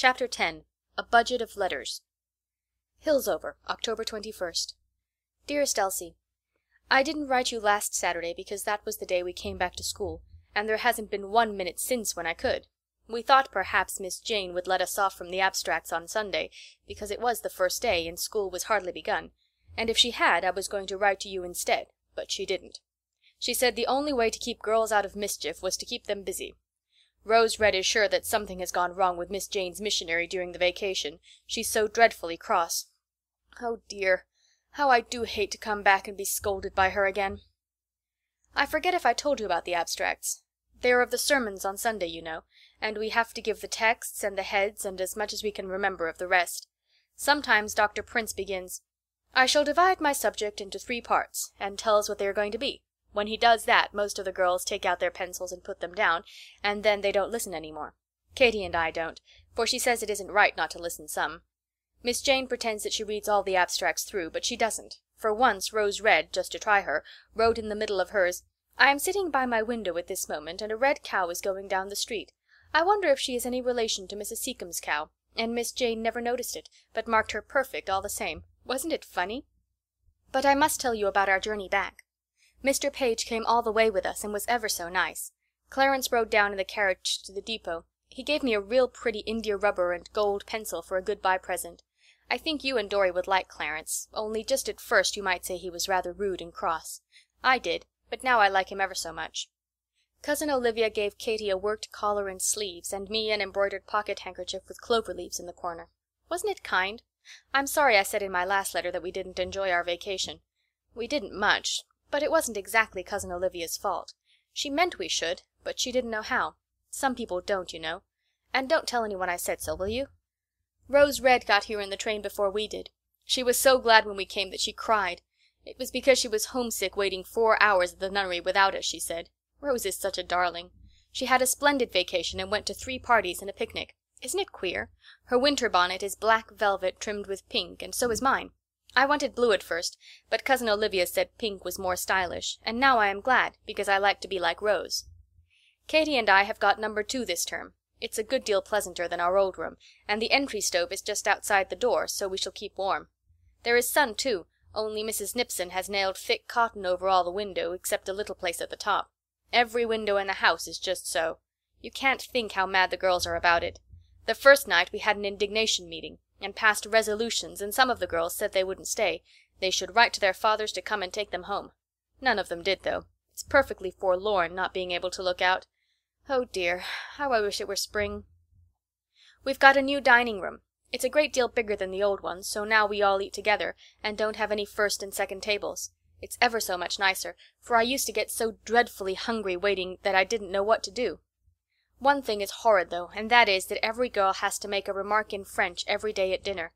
Chapter 10. A Budget of Letters. Hillsover, October 21st. Dearest Elsie, I didn't write you last Saturday because that was the day we came back to school, and there hasn't been 1 minute since when I could. We thought perhaps Miss Jane would let us off from the abstracts on Sunday, because it was the first day, and school was hardly begun, and if she had I was going to write to you instead, but she didn't. She said the only way to keep girls out of mischief was to keep them busy. Rose Red is sure that something has gone wrong with Miss Jane's missionary during the vacation. She's so dreadfully cross. Oh dear, how I do hate to come back and be scolded by her again. I forget if I told you about the abstracts. They are of the sermons on Sunday, you know, and we have to give the texts and the heads and as much as we can remember of the rest. Sometimes Dr. Prince begins, "I shall divide my subject into 3 parts," and tells what they are going to be. When he does that, most of the girls take out their pencils and put them down, and then they don't listen any more. Katy and I don't, for she says it isn't right not to listen some. Miss Jane pretends that she reads all the abstracts through, but she doesn't. For once Rose Red, just to try her, wrote in the middle of hers, "I am sitting by my window at this moment, and a red cow is going down the street. I wonder if she is any relation to Mrs. Seacombe's cow, and Miss Jane never noticed it, but marked her perfect all the same. Wasn't it funny? But I must tell you about our journey back. Mr. Page came all the way with us and was ever so nice. Clarence rode down in the carriage to the depot. He gave me a real pretty India rubber and gold pencil for a good-bye present. I think you and Dorry would like Clarence, only just at first you might say he was rather rude and cross. I did, but now I like him ever so much. Cousin Olivia gave Katy a worked collar and sleeves, and me an embroidered pocket-handkerchief with clover leaves in the corner. Wasn't it kind? I'm sorry I said in my last letter that we didn't enjoy our vacation. We didn't much, but it wasn't exactly Cousin Olivia's fault. She meant we should, but she didn't know how. Some people don't, you know. And don't tell anyone I said so, will you? Rose Red got here in the train before we did. She was so glad when we came that she cried. It was because she was homesick waiting 4 hours at the nunnery without us, she said. Rose is such a darling. She had a splendid vacation and went to 3 parties and a picnic. Isn't it queer? Her winter bonnet is black velvet trimmed with pink, and so is mine. I wanted blue at first, but Cousin Olivia said pink was more stylish, and now I am glad, because I like to be like Rose. Katy and I have got number 2 this term. It's a good deal pleasanter than our old room, and the entry stove is just outside the door, so we shall keep warm. There is sun, too, only Mrs. Nipson has nailed thick cotton over all the window, except a little place at the top. Every window in the house is just so. You can't think how mad the girls are about it. The first night we had an indignation meeting, and passed resolutions, and some of the girls said they wouldn't stay. They should write to their fathers to come and take them home. None of them did, though. It's perfectly forlorn not being able to look out. Oh dear, how I wish it were spring. We've got a new dining room. It's a great deal bigger than the old one, so now we all eat together, and don't have any first and second tables. It's ever so much nicer, for I used to get so dreadfully hungry waiting that I didn't know what to do. One thing is horrid, though, and that is that every girl has to make a remark in French every day at dinner.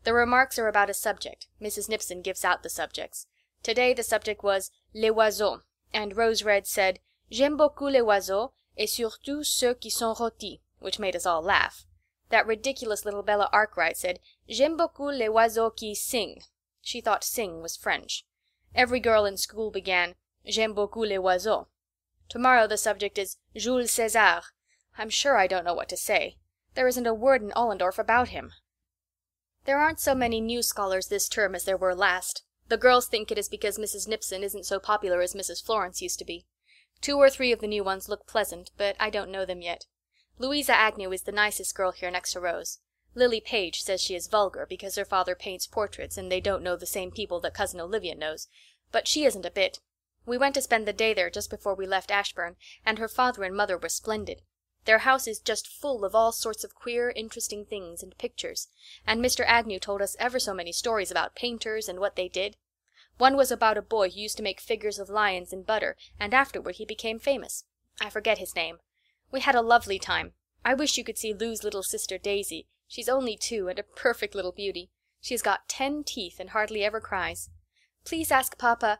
The remarks are about a subject. Mrs. Nipson gives out the subjects. Today the subject was les oiseaux, and Rose Red said, "J'aime beaucoup les oiseaux, et surtout ceux qui sont rôtis," which made us all laugh. That ridiculous little Bella Arkwright said, "J'aime beaucoup les oiseaux qui sing." She thought sing was French. Every girl in school began, "J'aime beaucoup les oiseaux." Tomorrow the subject is Jules César. I'm sure I don't know what to say. There isn't a word in Ollendorf about him. There aren't so many new scholars this term as there were last. The girls think it is because Mrs. Nipson isn't so popular as Mrs. Florence used to be. 2 or 3 of the new ones look pleasant, but I don't know them yet. Louisa Agnew is the nicest girl here next to Rose. Lily Page says she is vulgar because her father paints portraits and they don't know the same people that Cousin Olivia knows, but she isn't a bit. We went to spend the day there just before we left Ashburn, and her father and mother were splendid. Their house is just full of all sorts of queer, interesting things and pictures, and Mr. Agnew told us ever so many stories about painters and what they did. One was about a boy who used to make figures of lions in butter, and afterward he became famous. I forget his name. We had a lovely time. I wish you could see Lou's little sister Daisy. She's only 2 and a perfect little beauty. She has got 10 teeth and hardly ever cries. Please ask Papa—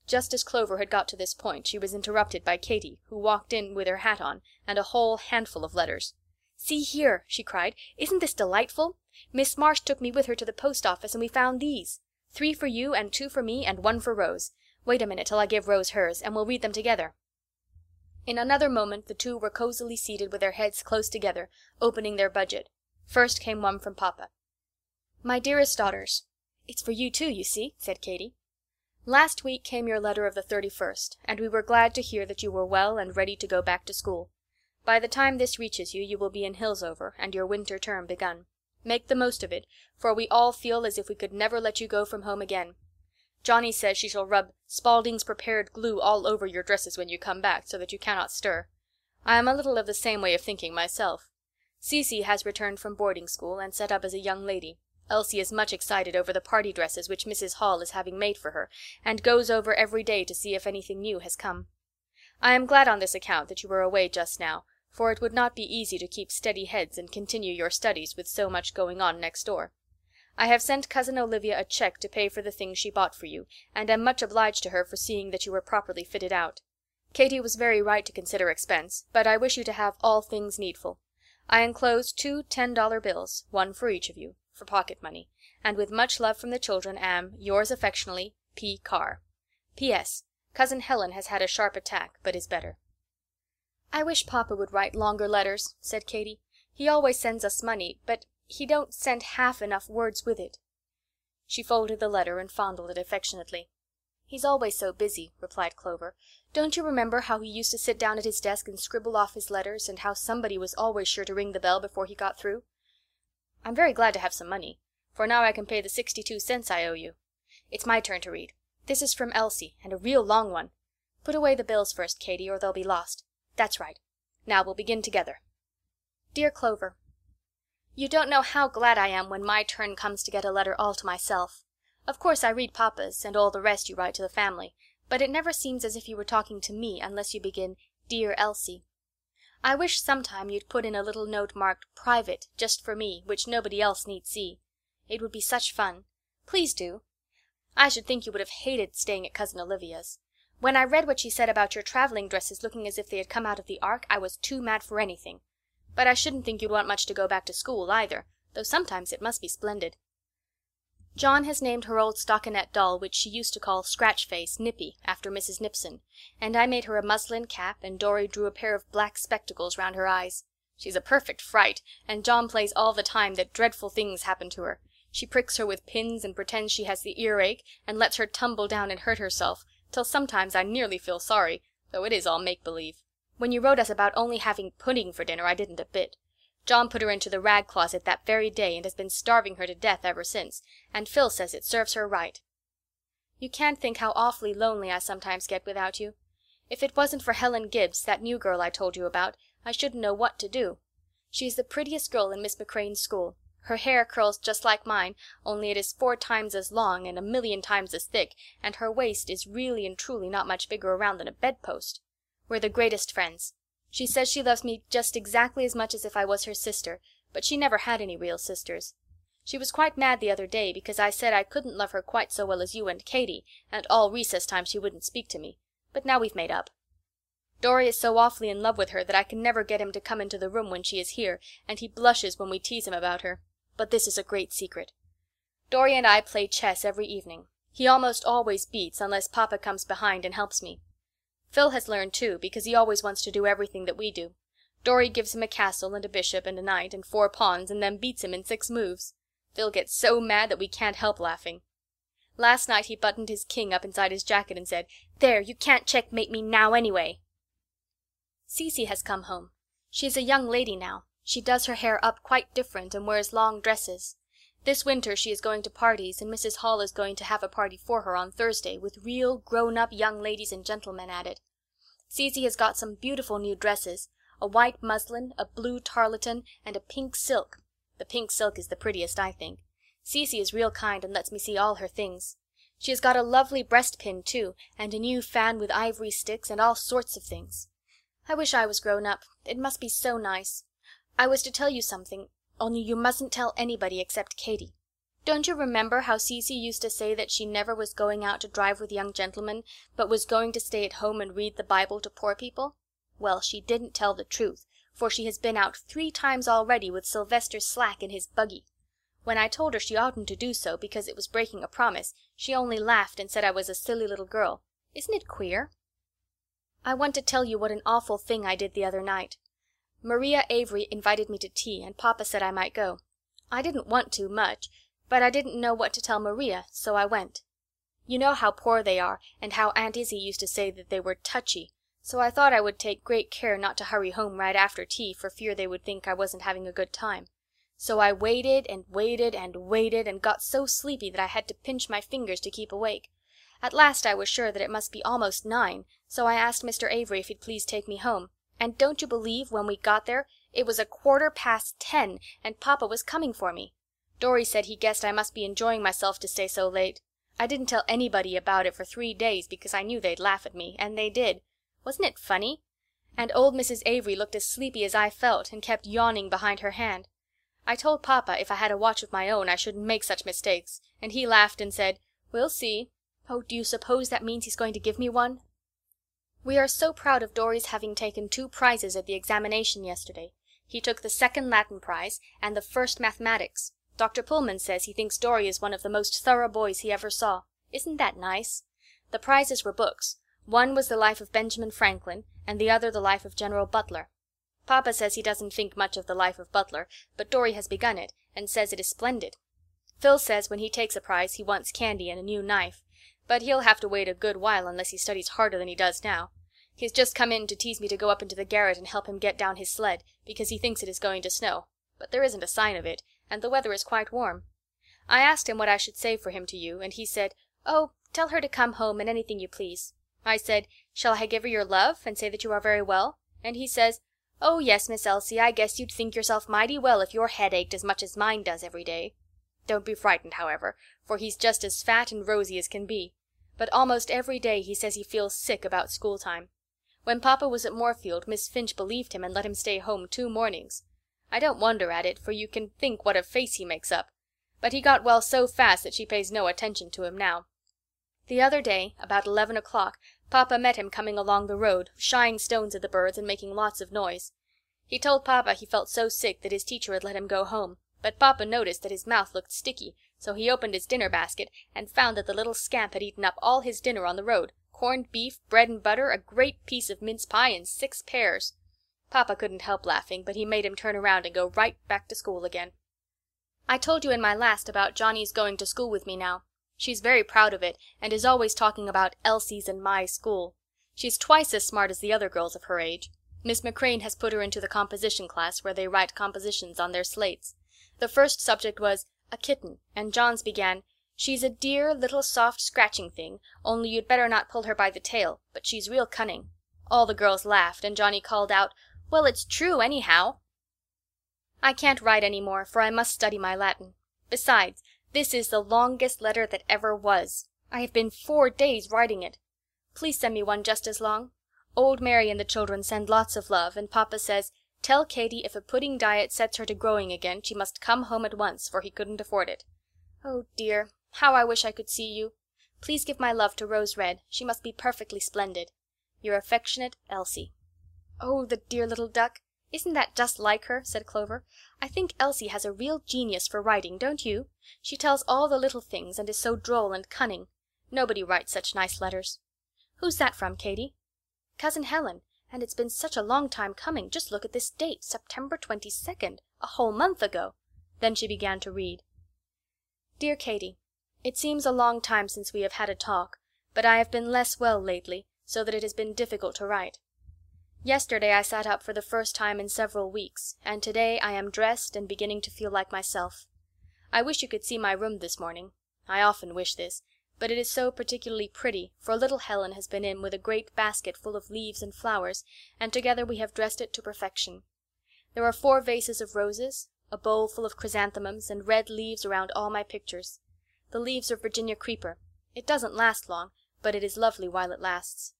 Just as Clover had got to this point, she was interrupted by Katy, who walked in with her hat on, and a whole handful of letters. "See here," she cried. "Isn't this delightful? Miss Marsh took me with her to the post office, and we found these. 3 for you, and 2 for me, and 1 for Rose. Wait a minute till I give Rose hers, and we'll read them together." In another moment the 2 were cosily seated with their heads close together, opening their budget. First came one from Papa. My dearest daughters, it's for you too, you see, said Katy. Last week came your letter of the 31st, and we were glad to hear that you were well and ready to go back to school. By the time this reaches you, you will be in Hillsover, and your winter term begun. Make the most of it, for we all feel as if we could never let you go from home again. Johnny says she shall rub Spaulding's prepared glue all over your dresses when you come back, so that you cannot stir. I am a little of the same way of thinking myself. Cecy has returned from boarding school, and set up as a young lady. Elsie is much excited over the party dresses which Mrs. Hall is having made for her, and goes over every day to see if anything new has come. I am glad on this account that you were away just now, for it would not be easy to keep steady heads and continue your studies with so much going on next door. I have sent Cousin Olivia a check to pay for the things she bought for you, and am much obliged to her for seeing that you were properly fitted out. Katy was very right to consider expense, but I wish you to have all things needful. I enclose 2 $10 bills, one for each of you, for pocket money, and with much love from the children am, yours affectionately, P. Carr. P.S. Cousin Helen has had a sharp attack, but is better. I wish Papa would write longer letters, said Katy. He always sends us money, but he don't send half enough words with it. She folded the letter and fondled it affectionately. He's always so busy, replied Clover. Don't you remember how he used to sit down at his desk and scribble off his letters, and how somebody was always sure to ring the bell before he got through? I'm very glad to have some money, for now I can pay the 62 cents I owe you. It's my turn to read. This is from Elsie, and a real long one. Put away the bills first, Katy, or they'll be lost. That's right. Now we'll begin together. Dear Clover, you don't know how glad I am when my turn comes to get a letter all to myself. Of course I read Papa's, and all the rest you write to the family, but it never seems as if you were talking to me unless you begin, Dear Elsie. I wish sometime you'd put in a little note marked Private, just for me, which nobody else need see. It would be such fun. Please do. I should think you would have hated staying at Cousin Olivia's. When I read what she said about your traveling dresses looking as if they had come out of the Ark, I was too mad for anything. But I shouldn't think you'd want much to go back to school, either, though sometimes it must be splendid. John has named her old stockinette doll, which she used to call Scratch-Face, Nippy, after Mrs. Nipson, and I made her a muslin cap, and Dorry drew a pair of black spectacles round her eyes. She's a perfect fright, and John plays all the time that dreadful things happen to her. She pricks her with pins and pretends she has the earache, and lets her tumble down and hurt herself, till sometimes I nearly feel sorry, though it is all make-believe. When you wrote us about only having pudding for dinner, I didn't a bit. John put her into the rag closet that very day and has been starving her to death ever since, and Phil says it serves her right. You can't think how awfully lonely I sometimes get without you. If it wasn't for Helen Gibbs, that new girl I told you about, I shouldn't know what to do. She's the prettiest girl in Miss McCrane's school. Her hair curls just like mine, only it is 4 times as long and 1,000,000 times as thick, and her waist is really and truly not much bigger around than a bedpost. We're the greatest friends. She says she loves me just exactly as much as if I was her sister, but she never had any real sisters. She was quite mad the other day because I said I couldn't love her quite so well as you and Katy, and all recess time she wouldn't speak to me, but now we've made up. Dorry is so awfully in love with her that I can never get him to come into the room when she is here, and he blushes when we tease him about her. But this is a great secret. Dorry and I play chess every evening. He almost always beats, unless Papa comes behind and helps me. Phil has learned too, because he always wants to do everything that we do. Dorry gives him a castle and a bishop and a knight and 4 pawns and then beats him in 6 moves. Phil gets so mad that we can't help laughing. Last night he buttoned his king up inside his jacket and said, "There, you can't checkmate me now anyway." Cecy has come home. She is a young lady now. She does her hair up quite different and wears long dresses. This winter she is going to parties, and Mrs. Hall is going to have a party for her on Thursday, with real grown-up young ladies and gentlemen at it. Cecy has got some beautiful new dresses, a white muslin, a blue tarlatan, and a pink silk. The pink silk is the prettiest, I think. Cecy is real kind and lets me see all her things. She has got a lovely breastpin, too, and a new fan with ivory sticks, and all sorts of things. I wish I was grown up. It must be so nice. I was to tell you something, only you mustn't tell anybody except Katy. Don't you remember how Cecy used to say that she never was going out to drive with young gentlemen, but was going to stay at home and read the Bible to poor people? Well, she didn't tell the truth, for she has been out 3 times already with Sylvester Slack in his buggy. When I told her she oughtn't to do so because it was breaking a promise, she only laughed and said I was a silly little girl. Isn't it queer? I want to tell you what an awful thing I did the other night. Maria Avery invited me to tea, and Papa said I might go. I didn't want to much, but I didn't know what to tell Maria, so I went. You know how poor they are, and how Aunt Izzie used to say that they were touchy, so I thought I would take great care not to hurry home right after tea for fear they would think I wasn't having a good time. So I waited and waited and waited and got so sleepy that I had to pinch my fingers to keep awake. At last I was sure that it must be almost 9, so I asked Mr. Avery if he'd please take me home, and don't you believe when we got there it was 10:15 and Papa was coming for me. Dorry said he guessed I must be enjoying myself to stay so late. I didn't tell anybody about it for 3 days because I knew they'd laugh at me, and they did. Wasn't it funny? And old Mrs. Avery looked as sleepy as I felt and kept yawning behind her hand. I told Papa if I had a watch of my own I shouldn't make such mistakes, and he laughed and said, "We'll see." Oh, do you suppose that means he's going to give me one? We are so proud of Dorry's having taken 2 prizes at the examination yesterday. He took the 2nd Latin prize and the 1st mathematics. Dr. Pullman says he thinks Dorry is one of the most thorough boys he ever saw. Isn't that nice? The prizes were books. One was the life of Benjamin Franklin, and the other the life of General Butler. Papa says he doesn't think much of the life of Butler, but Dorry has begun it, and says it is splendid. Phil says when he takes a prize he wants candy and a new knife, but he'll have to wait a good while unless he studies harder than he does now. He's just come in to tease me to go up into the garret and help him get down his sled, because he thinks it is going to snow, but there isn't a sign of it, and the weather is quite warm. I asked him what I should say for him to you, and he said, "Oh, tell her to come home and anything you please." I said, "Shall I give her your love and say that you are very well?" And he says, "Oh, yes, Miss Elsie, I guess you'd think yourself mighty well if your head ached as much as mine does every day." Don't be frightened, however, for he's just as fat and rosy as can be. But almost every day he says he feels sick about school time. When Papa was at Moorfield, Miss Finch believed him and let him stay home 2 mornings. I don't wonder at it, for you can think what a face he makes up. But he got well so fast that she pays no attention to him now. The other day, about 11 o'clock, Papa met him coming along the road, shying stones at the birds and making lots of noise. He told Papa he felt so sick that his teacher had let him go home, but Papa noticed that his mouth looked sticky, so he opened his dinner basket and found that the little scamp had eaten up all his dinner on the road, corned beef, bread and butter, a great piece of mince pie, and 6 pears. Papa couldn't help laughing, but he made him turn around and go right back to school again. I told you in my last about Johnny's going to school with me now. She's very proud of it, and is always talking about Elsie's and my school. She's twice as smart as the other girls of her age. Miss McCrane has put her into the composition class, where they write compositions on their slates. The first subject was a kitten, and John's began, "She's a dear, little, soft, scratching thing, only you'd better not pull her by the tail, but she's real cunning." All the girls laughed, and Johnny called out, "Well, it's true, anyhow." I can't write any more, for I must study my Latin. Besides, this is the longest letter that ever was. I have been 4 days writing it. Please send me one just as long. Old Mary and the children send lots of love, and Papa says, "Tell Katy if a pudding diet sets her to growing again, she must come home at once, for he couldn't afford it." Oh, dear, how I wish I could see you. Please give my love to Rose Red. She must be perfectly splendid. Your affectionate Elsie. Oh, the dear little duck. Isn't that just like her? Said Clover. I think Elsie has a real genius for writing, don't you? She tells all the little things and is so droll and cunning. Nobody writes such nice letters. Who's that from, Katy? Cousin Helen, and it's been such a long time coming. Just look at this date, September 22nd, a whole month ago. Then she began to read. Dear Katy, it seems a long time since we have had a talk, but I have been less well lately, so that it has been difficult to write. Yesterday I sat up for the first time in several weeks, and today I am dressed and beginning to feel like myself. I wish you could see my room this morning. I often wish this, but it is so particularly pretty, for little Helen has been in with a great basket full of leaves and flowers, and together we have dressed it to perfection. There are 4 vases of roses, a bowl full of chrysanthemums, and red leaves around all my pictures. The leaves are Virginia creeper. It doesn't last long, but it is lovely while it lasts.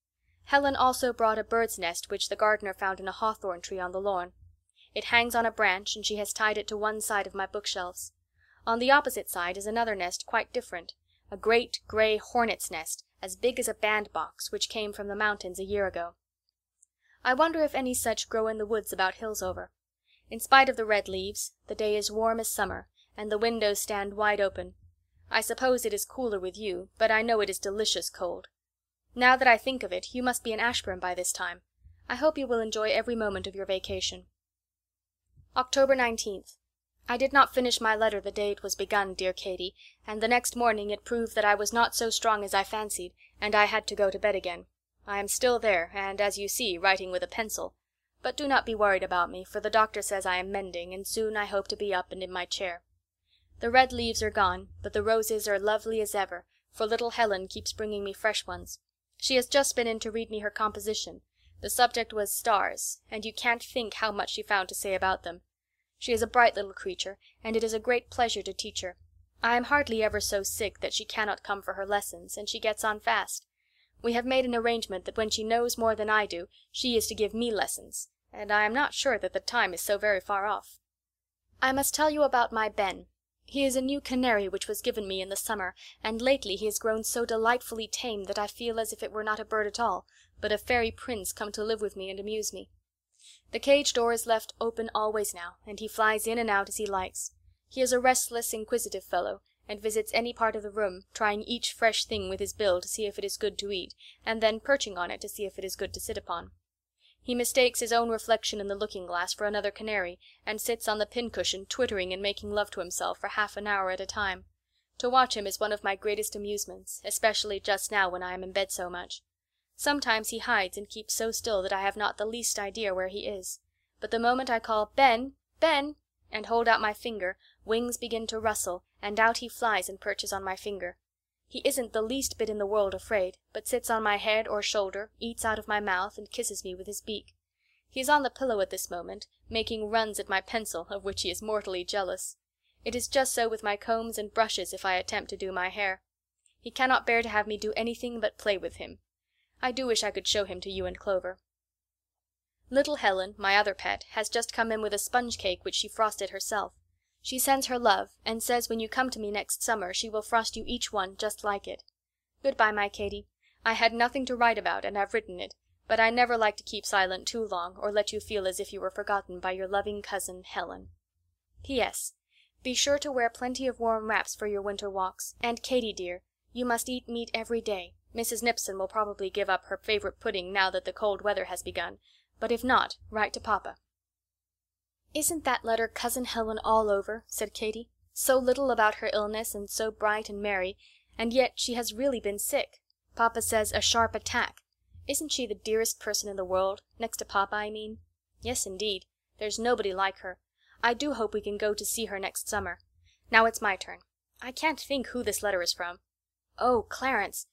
Helen also brought a bird's nest which the gardener found in a hawthorn tree on the lawn. It hangs on a branch, and she has tied it to one side of my bookshelves. On the opposite side is another nest quite different, a great gray hornet's nest, as big as a bandbox, which came from the mountains a year ago. I wonder if any such grow in the woods about Hillsover. In spite of the red leaves, the day is warm as summer, and the windows stand wide open. I suppose it is cooler with you, but I know it is delicious cold. Now that I think of it, you must be in Ashburn by this time. I hope you will enjoy every moment of your vacation. October 19th. I did not finish my letter the day it was begun, dear Katy, and the next morning it proved that I was not so strong as I fancied, and I had to go to bed again. I am still there, and, as you see, writing with a pencil. But do not be worried about me, for the doctor says I am mending, and soon I hope to be up and in my chair. The red leaves are gone, but the roses are lovely as ever, for little Helen keeps bringing me fresh ones. She has just been in to read me her composition. The subject was stars, and you can't think how much she found to say about them. She is a bright little creature, and it is a great pleasure to teach her. I am hardly ever so sick that she cannot come for her lessons, and she gets on fast. We have made an arrangement that when she knows more than I do, she is to give me lessons, and I am not sure that the time is so very far off. I must tell you about my Ben. He is a new canary which was given me in the summer, and lately he has grown so delightfully tame that I feel as if it were not a bird at all, but a fairy prince come to live with me and amuse me. The cage door is left open always now, and he flies in and out as he likes. He is a restless, inquisitive fellow, and visits any part of the room, trying each fresh thing with his bill to see if it is good to eat, and then perching on it to see if it is good to sit upon. He mistakes his own reflection in the looking-glass for another canary, and sits on the pincushion twittering and making love to himself for half an hour at a time. To watch him is one of my greatest amusements, especially just now when I am in bed so much. Sometimes he hides and keeps so still that I have not the least idea where he is. But the moment I call "Ben! Ben!" and hold out my finger, wings begin to rustle, and out he flies and perches on my finger. He isn't the least bit in the world afraid, but sits on my head or shoulder, eats out of my mouth, and kisses me with his beak. He is on the pillow at this moment, making runs at my pencil, of which he is mortally jealous. It is just so with my combs and brushes if I attempt to do my hair. He cannot bear to have me do anything but play with him. I do wish I could show him to you and Clover. Little Helen, my other pet, has just come in with a sponge cake which she frosted herself. She sends her love, and says when you come to me next summer she will frost you each one just like it. Goodbye, my Katy. I had nothing to write about, and have written it, but I never like to keep silent too long, or let you feel as if you were forgotten by your loving cousin, Helen. P.S. Be sure to wear plenty of warm wraps for your winter walks, and Katy, dear, you must eat meat every day. Mrs. Nipson will probably give up her favorite pudding now that the cold weather has begun, but if not, write to Papa. "Isn't that letter Cousin Helen all over?" said Katy. "So little about her illness, and so bright and merry, and yet she has really been sick. Papa says a sharp attack. Isn't she the dearest person in the world, next to Papa, I mean? Yes, indeed. There's nobody like her. I do hope we can go to see her next summer. Now it's my turn. I can't think who this letter is from. Oh, Clarence!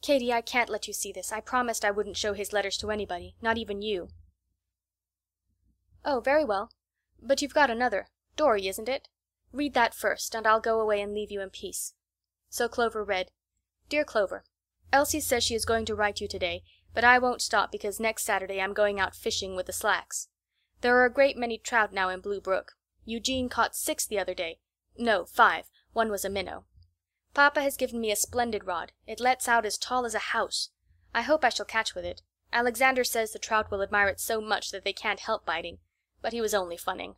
Katy, I can't let you see this. I promised I wouldn't show his letters to anybody, not even you." "Oh, very well. But you've got another. Dory, isn't it? Read that first, and I'll go away and leave you in peace." So Clover read, "Dear Clover, Elsie says she is going to write you today, but I won't stop because next Saturday I'm going out fishing with the slacks. There are a great many trout now in Blue Brook. Eugene caught 6 the other day. No, 5. One was a minnow. Papa has given me a splendid rod. It lets out as tall as a house. I hope I shall catch with it. Alexander says the trout will admire it so much that they can't help biting, but he was only funning.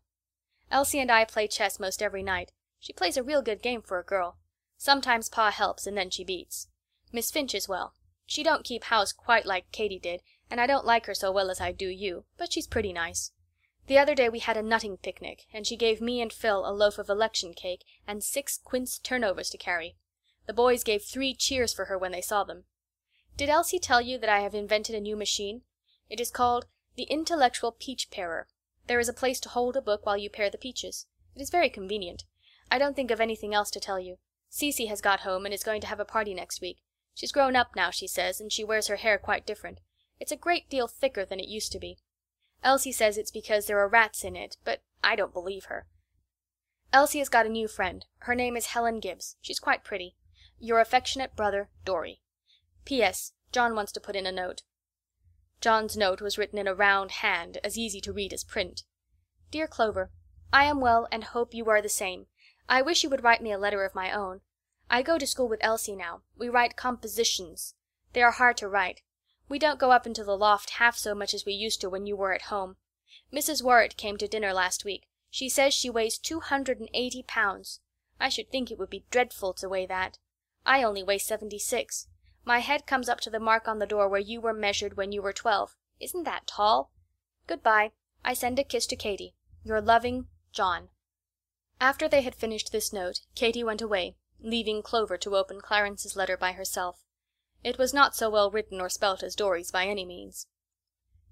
Elsie and I play chess most every night. She plays a real good game for a girl. Sometimes Pa helps, and then she beats. Miss Finch is well. She don't keep house quite like Katy did, and I don't like her so well as I do you, but she's pretty nice. The other day we had a nutting picnic, and she gave me and Phil a loaf of election cake and 6 quince turnovers to carry. The boys gave 3 cheers for her when they saw them. Did Elsie tell you that I have invented a new machine? It is called the Intellectual Peach Parer. There is a place to hold a book while you pare the peaches. It is very convenient. I don't think of anything else to tell you. Cece has got home and is going to have a party next week. She's grown up now, she says, and she wears her hair quite different. It's a great deal thicker than it used to be. Elsie says it's because there are rats in it, but I don't believe her. Elsie has got a new friend. Her name is Helen Gibbs. She's quite pretty. Your affectionate brother, Dory. P.S. John wants to put in a note. John's note was written in a round hand, as easy to read as print. Dear Clover, I am well and hope you are the same. I wish you would write me a letter of my own. I go to school with Elsie now. We write compositions. They are hard to write. We don't go up into the loft half so much as we used to when you were at home. Mrs. Worrett came to dinner last week. She says she weighs 280 pounds. I should think it would be dreadful to weigh that. I only weigh 76. My head comes up to the mark on the door where you were measured when you were 12. Isn't that tall? Goodbye. I send a kiss to Katy. Your loving, John. After they had finished this note, Katy went away, leaving Clover to open Clarence's letter by herself. It was not so well written or spelt as Dorry's by any means.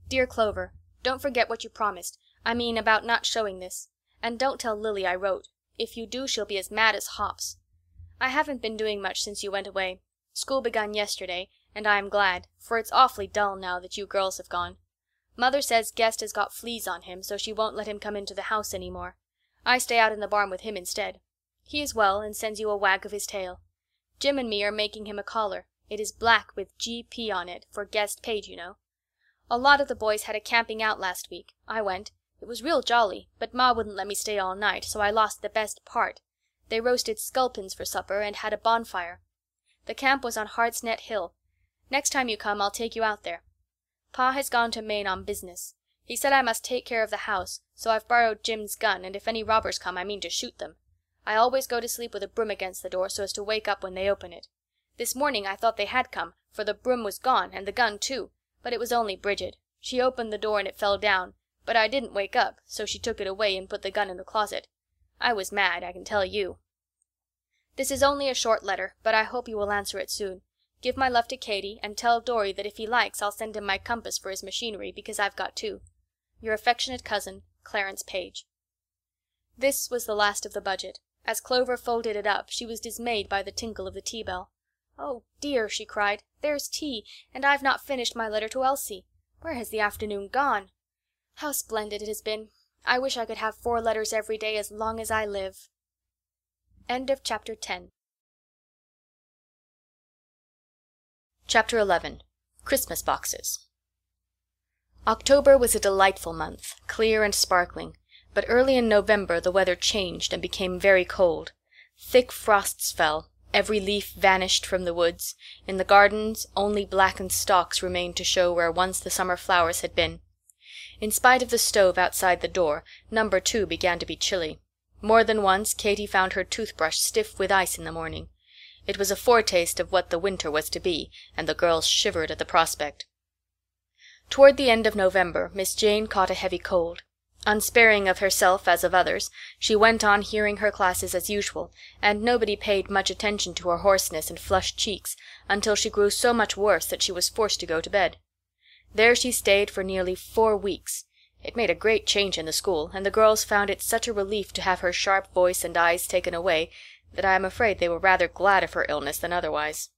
Dear Clover, don't forget what you promised. I mean about not showing this. And don't tell Lily I wrote. If you do, she'll be as mad as hops. I haven't been doing much since you went away. School begun yesterday, and I am glad, for it's awfully dull now that you girls have gone. Mother says Guest has got fleas on him, so she won't let him come into the house any more. I stay out in the barn with him instead. He is well, and sends you a wag of his tail. Jim and me are making him a collar. It is black with G.P. on it, for Guest paid, you know. A lot of the boys had a camping out last week. I went. It was real jolly, but Ma wouldn't let me stay all night, so I lost the best part. They roasted sculpins for supper and had a bonfire. The camp was on Hartsnet Hill. Next time you come I'll take you out there. Pa has gone to Maine on business. He said I must take care of the house, so I've borrowed Jim's gun, and if any robbers come I mean to shoot them. I always go to sleep with a broom against the door so as to wake up when they open it. This morning I thought they had come, for the broom was gone, and the gun too, but it was only Bridget. She opened the door and it fell down, but I didn't wake up, so she took it away and put the gun in the closet. I was mad, I can tell you. This is only a short letter, but I hope you will answer it soon. Give my love to Katy, and tell Dorry that if he likes I'll send him my compass for his machinery, because I've got two. Your affectionate cousin, Clarence Page. This was the last of the budget. As Clover folded it up, she was dismayed by the tinkle of the tea-bell. "Oh, dear," she cried, "there's tea, and I've not finished my letter to Elsie. Where has the afternoon gone? How splendid it has been! I wish I could have 4 letters every day as long as I live." End of Chapter 10. Chapter 11. Christmas Boxes. October was a delightful month, clear and sparkling, but early in November the weather changed and became very cold. Thick frosts fell, every leaf vanished from the woods, in the gardens only blackened stalks remained to show where once the summer flowers had been. In spite of the stove outside the door, number 2 began to be chilly. More than once Katy found her toothbrush stiff with ice in the morning. It was a foretaste of what the winter was to be, and the girls shivered at the prospect. Toward the end of November Miss Jane caught a heavy cold. Unsparing of herself as of others, she went on hearing her classes as usual, and nobody paid much attention to her hoarseness and flushed cheeks until she grew so much worse that she was forced to go to bed. There she stayed for nearly 4 weeks. It made a great change in the school, and the girls found it such a relief to have her sharp voice and eyes taken away that I am afraid they were rather glad of her illness than otherwise.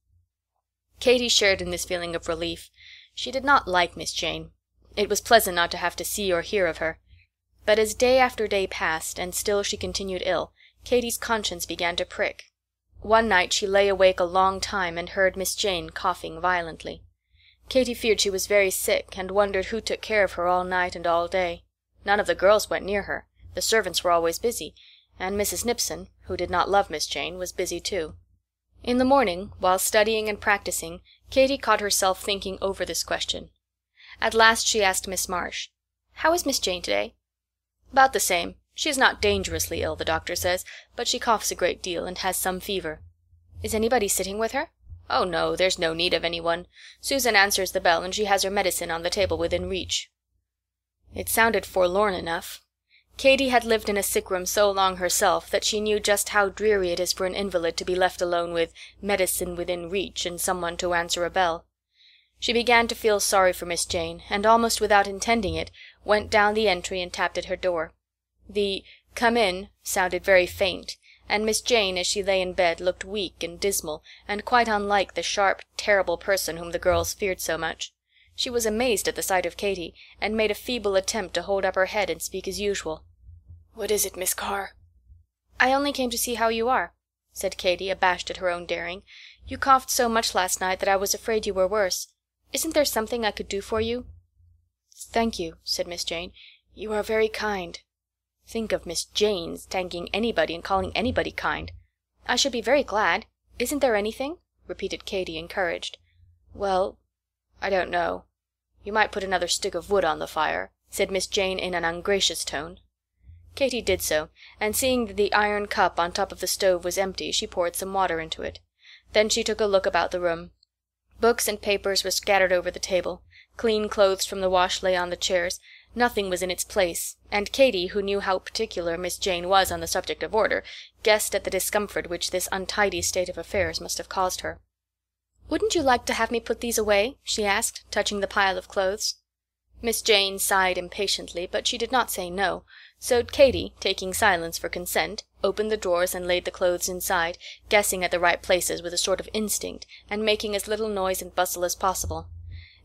Katy shared in this feeling of relief. She did not like Miss Jane. It was pleasant not to have to see or hear of her. But as day after day passed, and still she continued ill, Katy's conscience began to prick. One night she lay awake a long time and heard Miss Jane coughing violently. Katy feared she was very sick, and wondered who took care of her all night and all day. None of the girls went near her. The servants were always busy, and Mrs. Nipson, who did not love Miss Jane, was busy too. In the morning, while studying and practicing, Katy caught herself thinking over this question. At last she asked Miss Marsh, "How is Miss Jane today?" "About the same. She is not dangerously ill, the doctor says, but she coughs a great deal and has some fever." "Is anybody sitting with her?" "Oh, no, there's no need of anyone. Susan answers the bell, and she has her medicine on the table within reach." It sounded forlorn enough. Katy had lived in a sick room so long herself that she knew just how dreary it is for an invalid to be left alone with medicine within reach and someone to answer a bell. She began to feel sorry for Miss Jane, and almost without intending it, went down the entry and tapped at her door. The "Come in" sounded very faint, and Miss Jane, as she lay in bed, looked weak and dismal, and quite unlike the sharp, terrible person whom the girls feared so much. She was amazed at the sight of Katy, and made a feeble attempt to hold up her head and speak as usual. "What is it, Miss Carr?" "I only came to see how you are," said Katy, abashed at her own daring. "You coughed so much last night that I was afraid you were worse. Isn't there something I could do for you?" "Thank you," said Miss Jane. "You are very kind." Think of Miss Jane's thanking anybody and calling anybody kind. "I should be very glad. Isn't there anything?" repeated Katy, encouraged. "Well, I don't know. You might put another stick of wood on the fire," said Miss Jane in an ungracious tone. Katy did so, and seeing that the iron cup on top of the stove was empty, she poured some water into it. Then she took a look about the room. Books and papers were scattered over the table. Clean clothes from the wash lay on the chairs, Nothing was in its place, and Katy, who knew how particular Miss Jane was on the subject of order, guessed at the discomfort which this untidy state of affairs must have caused her. "Wouldn't you like to have me put these away?" she asked, touching the pile of clothes. Miss Jane sighed impatiently, but she did not say no, so Katy, taking silence for consent, opened the drawers and laid the clothes inside, guessing at the right places with a sort of instinct, and making as little noise and bustle as possible.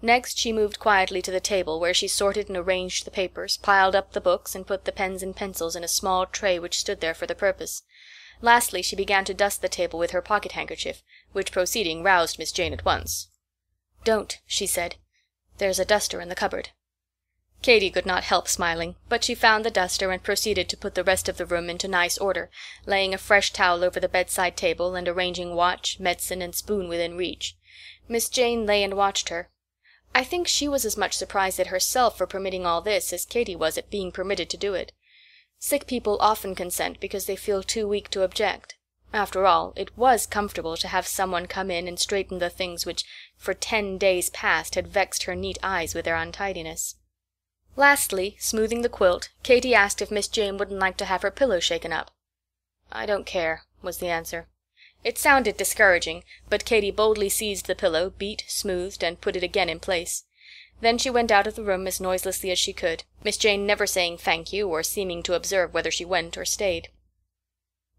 Next she moved quietly to the table, where she sorted and arranged the papers, piled up the books, and put the pens and pencils in a small tray which stood there for the purpose. Lastly she began to dust the table with her pocket-handkerchief, which proceeding roused Miss Jane at once. "Don't," she said. "There's a duster in the cupboard." Katy could not help smiling, but she found the duster and proceeded to put the rest of the room into nice order, laying a fresh towel over the bedside table, and arranging watch, medicine, and spoon within reach. Miss Jane lay and watched her. I think she was as much surprised at herself for permitting all this as Katy was at being permitted to do it. Sick people often consent because they feel too weak to object. After all, it was comfortable to have someone come in and straighten the things which for 10 days past had vexed her neat eyes with their untidiness. Lastly, smoothing the quilt, Katy asked if Miss Jane wouldn't like to have her pillow shaken up. "I don't care," was the answer. It sounded discouraging, but Katy boldly seized the pillow, beat, smoothed, and put it again in place. Then she went out of the room as noiselessly as she could, Miss Jane never saying thank you, or seeming to observe whether she went or stayed.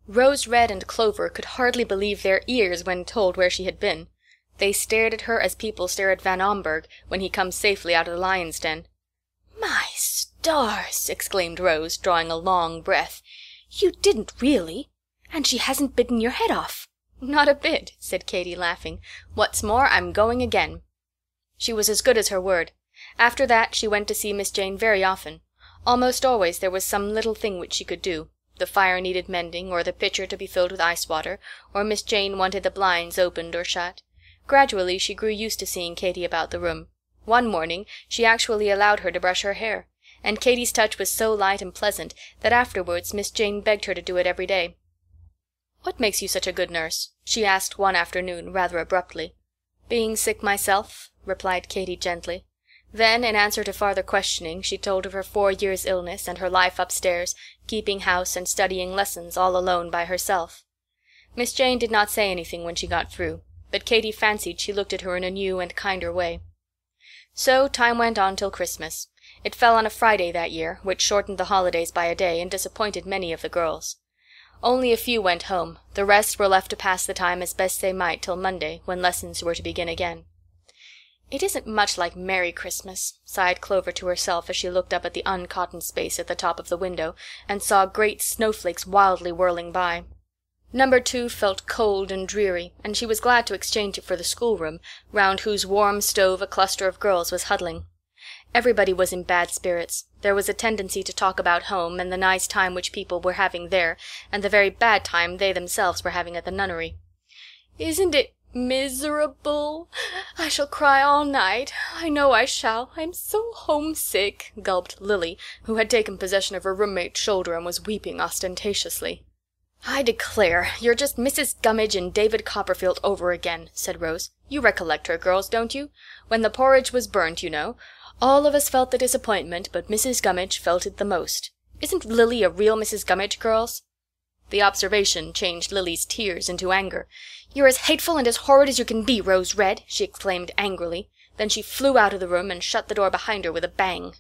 Rose Red and Clover could hardly believe their ears when told where she had been. They stared at her as people stare at Van Omberg when he comes safely out of the lion's den. "My stars!" exclaimed Rose, drawing a long breath. "You didn't really? And she hasn't bitten your head off?" "Not a bit," said Katy, laughing. "What's more, I'm going again." She was as good as her word. After that she went to see Miss Jane very often. Almost always there was some little thing which she could do. The fire needed mending, or the pitcher to be filled with ice water, or Miss Jane wanted the blinds opened or shut. Gradually she grew used to seeing Katy about the room. One morning she actually allowed her to brush her hair, and Katy's touch was so light and pleasant that afterwards Miss Jane begged her to do it every day. "What makes you such a good nurse?" she asked one afternoon, rather abruptly. "Being sick myself," replied Katy gently. Then, in answer to farther questioning, she told of her 4 years' illness, and her life upstairs, keeping house and studying lessons all alone by herself. Miss Jane did not say anything when she got through, but Katy fancied she looked at her in a new and kinder way. So time went on till Christmas. It fell on a Friday that year, which shortened the holidays by a day and disappointed many of the girls. Only a few went home, the rest were left to pass the time as best they might till Monday, when lessons were to begin again. "It isn't much like Merry Christmas," sighed Clover to herself as she looked up at the uncottoned space at the top of the window and saw great snowflakes wildly whirling by. Number 2 felt cold and dreary, and she was glad to exchange it for the schoolroom, round whose warm stove a cluster of girls was huddling. Everybody was in bad spirits. There was a tendency to talk about home, and the nice time which people were having there, and the very bad time they themselves were having at the nunnery. "Isn't it miserable? I shall cry all night. I know I shall. I'm so homesick," gulped Lily, who had taken possession of her roommate's shoulder and was weeping ostentatiously. "I declare, you're just Mrs. Gummidge and David Copperfield over again," said Rose. "You recollect her, girls, don't you? When the porridge was burnt, you know. All of us felt the disappointment, but Mrs. Gummidge felt it the most. Isn't Lily a real Mrs. Gummidge, girls?" The observation changed Lily's tears into anger. "You're as hateful and as horrid as you can be, Rose Red," she exclaimed angrily. Then she flew out of the room and shut the door behind her with a bang.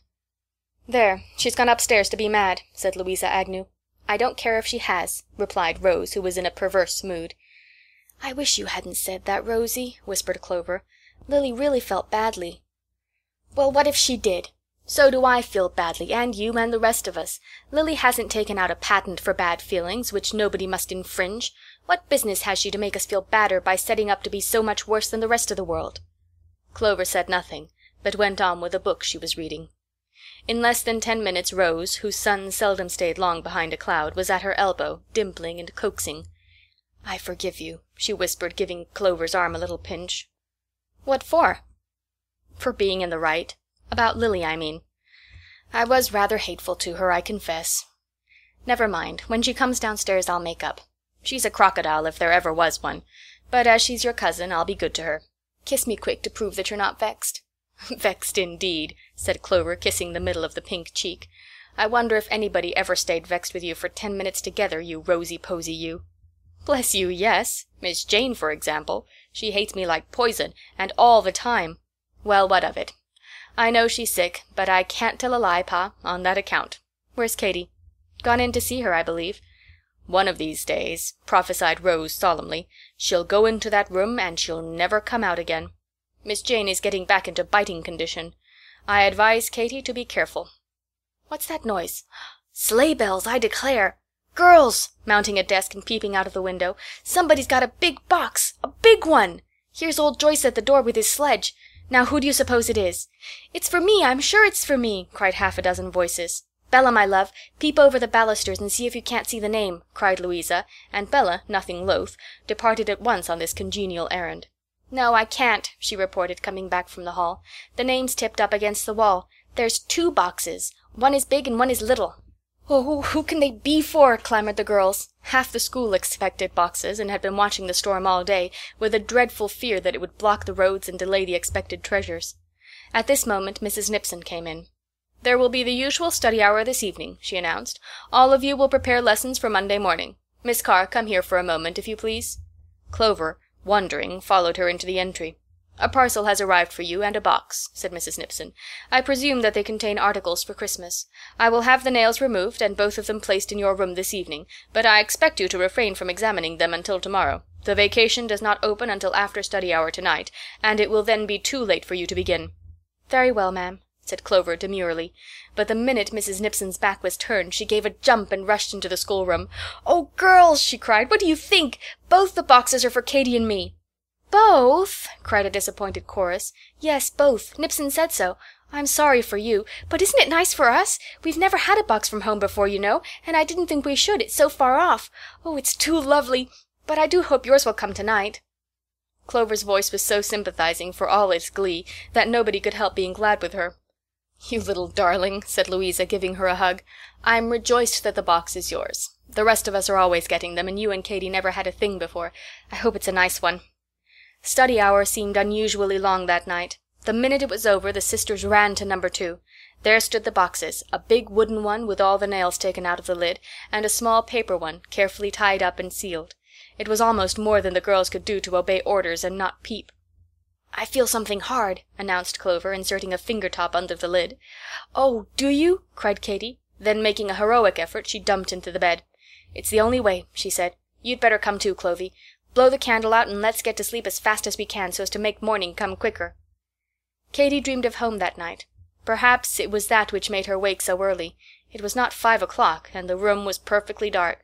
"There, she's gone upstairs to be mad," said Louisa Agnew. "I don't care if she has," replied Rose, who was in a perverse mood. "I wish you hadn't said that, Rosie," whispered Clover. "Lily really felt badly." "Well, what if she did? So do I feel badly, and you, and the rest of us. Lily hasn't taken out a patent for bad feelings, which nobody must infringe. What business has she to make us feel badder by setting up to be so much worse than the rest of the world?" Clover said nothing, but went on with a book she was reading. In less than 10 minutes Rose, whose sun seldom stayed long behind a cloud, was at her elbow, dimpling and coaxing. "I forgive you," she whispered, giving Clover's arm a little pinch. "What for?" "For being in the right. About Lily, I mean. I was rather hateful to her, I confess. Never mind, when she comes downstairs I'll make up. She's a crocodile if there ever was one, but as she's your cousin I'll be good to her. Kiss me quick to prove that you're not vexed." "Vexed indeed," said Clover, kissing the middle of the pink cheek. "I wonder if anybody ever stayed vexed with you for 10 minutes together, you rosy-posy you." "Bless you, yes. Miss Jane, for example. She hates me like poison, and all the time." "Well, what of it? I know she's sick, but I can't tell a lie, Pa, on that account. Where's Katy?" "Gone in to see her, I believe." "One of these days," prophesied Rose solemnly, "she'll go into that room and she'll never come out again. Miss Jane is getting back into biting condition. I advise Katy to be careful." "What's that noise? Sleigh bells, I declare! Girls!" mounting a desk and peeping out of the window. "Somebody's got a big box! A big one! Here's old Joyce at the door with his sledge. Now who do you suppose it is?" "It's for me, I'm sure it's for me," cried half a dozen voices. "Bella, my love, peep over the balusters and see if you can't see the name," cried Louisa, and Bella, nothing loath, departed at once on this congenial errand. "No, I can't," she reported, coming back from the hall. "The name's tipped up against the wall. There's 2 boxes. One is big and one is little." "Oh, who can they be for?" clamored the girls. Half the school expected boxes, and had been watching the storm all day, with a dreadful fear that it would block the roads and delay the expected treasures. At this moment Mrs. Nipson came in. "There will be the usual study hour this evening," she announced. "All of you will prepare lessons for Monday morning. Miss Carr, come here for a moment, if you please." Clover, wondering, followed her into the entry. "A parcel has arrived for you, and a box," said Mrs. Nipson. "I presume that they contain articles for Christmas. I will have the nails removed, and both of them placed in your room this evening, but I expect you to refrain from examining them until tomorrow. The vacation does not open until after study hour tonight, and it will then be too late for you to begin." "Very well, ma'am," said Clover demurely, but the minute Mrs. Nipson's back was turned she gave a jump and rushed into the schoolroom. "Oh, girls," she cried, "what do you think? Both the boxes are for Katy and me." "Both?" cried a disappointed chorus. "Yes, both. Nipson said so. I'm sorry for you, but isn't it nice for us? We've never had a box from home before, you know, and I didn't think we should, it's so far off. Oh, it's too lovely, but I do hope yours will come tonight." Clover's voice was so sympathizing, for all its glee, that nobody could help being glad with her. "You little darling," said Louisa, giving her a hug. "I'm rejoiced that the box is yours. The rest of us are always getting them, and you and Katy never had a thing before. I hope it's a nice one." Study hour seemed unusually long that night. The minute it was over the sisters ran to number 2. There stood the boxes, a big wooden one with all the nails taken out of the lid, and a small paper one, carefully tied up and sealed. It was almost more than the girls could do to obey orders and not peep. "I feel something hard," announced Clover, inserting a finger-top under the lid. "Oh, do you?" cried Katy. Then, making a heroic effort, she dumped into the bed. "It's the only way," she said. "You'd better come too, Clovy. Blow the candle out and let's get to sleep as fast as we can so as to make morning come quicker." Katy dreamed of home that night. Perhaps it was that which made her wake so early. It was not 5 o'clock, and the room was perfectly dark.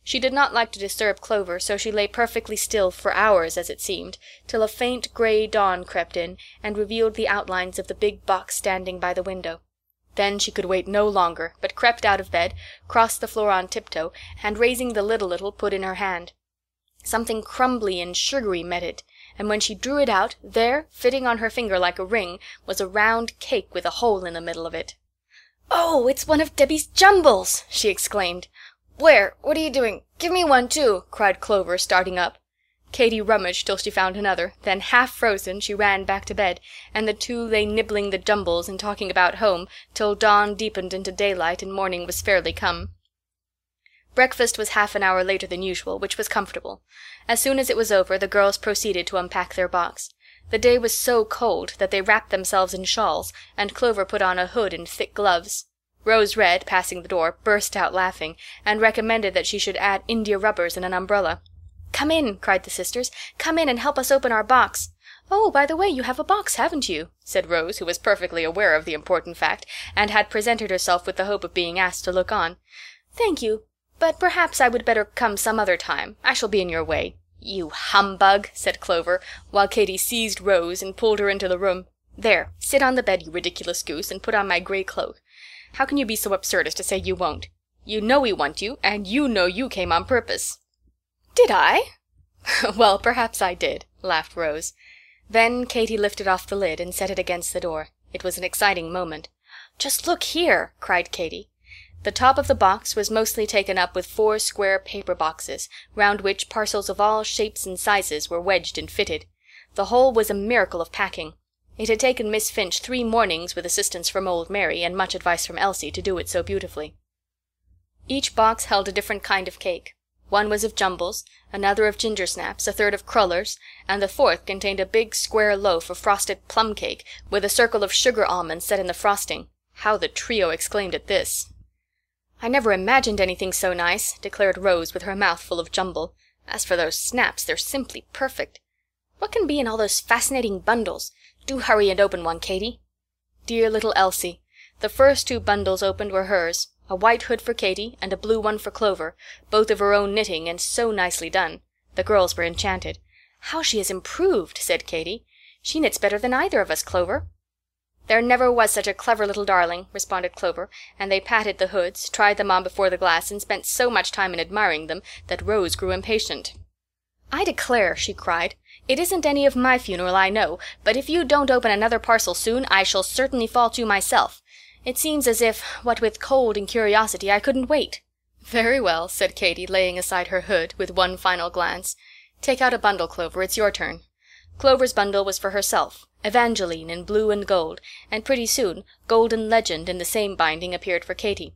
She did not like to disturb Clover, so she lay perfectly still for hours, as it seemed, till a faint gray dawn crept in and revealed the outlines of the big box standing by the window. Then she could wait no longer, but crept out of bed, crossed the floor on tiptoe, and raising the lid a little, put in her hand. Something crumbly and sugary met it, and when she drew it out, there, fitting on her finger like a ring, was a round cake with a hole in the middle of it. "Oh, it's one of Debbie's jumbles!" she exclaimed. "Where? What are you doing? Give me one, too!" cried Clover, starting up. Katy rummaged till she found another, then, half frozen, she ran back to bed, and the two lay nibbling the jumbles and talking about home till dawn deepened into daylight and morning was fairly come. Breakfast was half an hour later than usual, which was comfortable. As soon as it was over, the girls proceeded to unpack their box. The day was so cold that they wrapped themselves in shawls, and Clover put on a hood and thick gloves. Rose Red, passing the door, burst out laughing, and recommended that she should add india rubbers and an umbrella. "Come in," cried the sisters. "Come in and help us open our box." "Oh, by the way, you have a box, haven't you?" said Rose, who was perfectly aware of the important fact, and had presented herself with the hope of being asked to look on. "Thank you, but perhaps I would better come some other time. I shall be in your way." "You humbug," said Clover, while Katy seized Rose and pulled her into the room. "There, sit on the bed, you ridiculous goose, and put on my gray cloak. How can you be so absurd as to say you won't? You know we want you, and you know you came on purpose." "Did I?" "Well, perhaps I did," laughed Rose. Then Katy lifted off the lid and set it against the door. It was an exciting moment. "Just look here," cried Katy. The top of the box was mostly taken up with 4 square paper boxes, round which parcels of all shapes and sizes were wedged and fitted. The whole was a miracle of packing. It had taken Miss Finch 3 mornings with assistance from old Mary and much advice from Elsie to do it so beautifully. Each box held a different kind of cake. One was of jumbles, another of gingersnaps, a third of crullers, and the fourth contained a big square loaf of frosted plum cake, with a circle of sugar almonds set in the frosting. How the trio exclaimed at this! "I never imagined anything so nice," declared Rose with her mouth full of jumble. "As for those snaps, they're simply perfect. What can be in all those fascinating bundles? Do hurry and open one, Katy." Dear little Elsie! The first 2 bundles opened were hers, a white hood for Katy and a blue one for Clover, both of her own knitting and so nicely done. The girls were enchanted. "How she has improved," said Katy. "She knits better than either of us, Clover." "There never was such a clever little darling," responded Clover, and they patted the hoods, tried them on before the glass, and spent so much time in admiring them that Rose grew impatient. "I declare," she cried, "it isn't any of my funeral, I know, but if you don't open another parcel soon, I shall certainly fall to myself. It seems as if, what with cold and curiosity, I couldn't wait." "Very well," said Katy, laying aside her hood, with one final glance. "Take out a bundle, Clover, it's your turn." Clover's bundle was for herself, Evangeline in blue and gold, and pretty soon Golden Legend in the same binding appeared for Katy.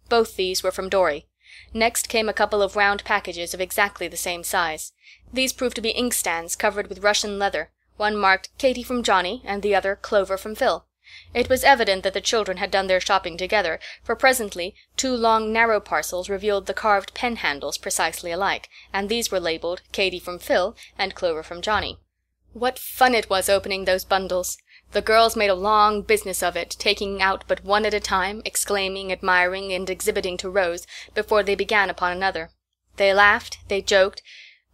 Both these were from Dorry. Next came a couple of round packages of exactly the same size. These proved to be inkstands covered with Russian leather, one marked Katy from Johnny, and the other Clover from Phil. It was evident that the children had done their shopping together, for presently 2 long narrow parcels revealed the carved pen handles precisely alike, and these were labeled Katy from Phil and Clover from Johnny. What fun it was opening those bundles! The girls made a long business of it, taking out but one at a time, exclaiming, admiring, and exhibiting to Rose, before they began upon another. They laughed, they joked,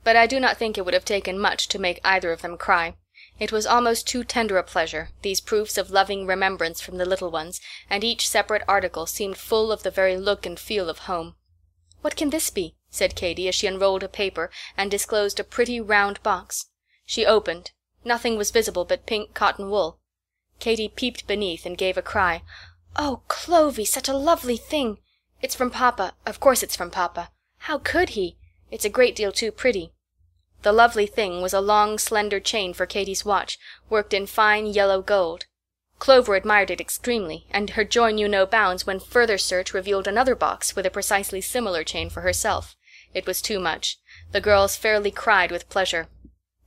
but I do not think it would have taken much to make either of them cry. It was almost too tender a pleasure, these proofs of loving remembrance from the little ones, and each separate article seemed full of the very look and feel of home. "What can this be?" said Katy, as she unrolled a paper and disclosed a pretty round box. She opened. Nothing was visible but pink cotton wool. Katy peeped beneath and gave a cry. "Oh, Clovy, such a lovely thing! It's from Papa. Of course it's from Papa. How could he? It's a great deal too pretty." The lovely thing was a long, slender chain for Katy's watch, worked in fine yellow gold. Clover admired it extremely, and her joy knew no bounds when further search revealed another box with a precisely similar chain for herself. It was too much. The girls fairly cried with pleasure.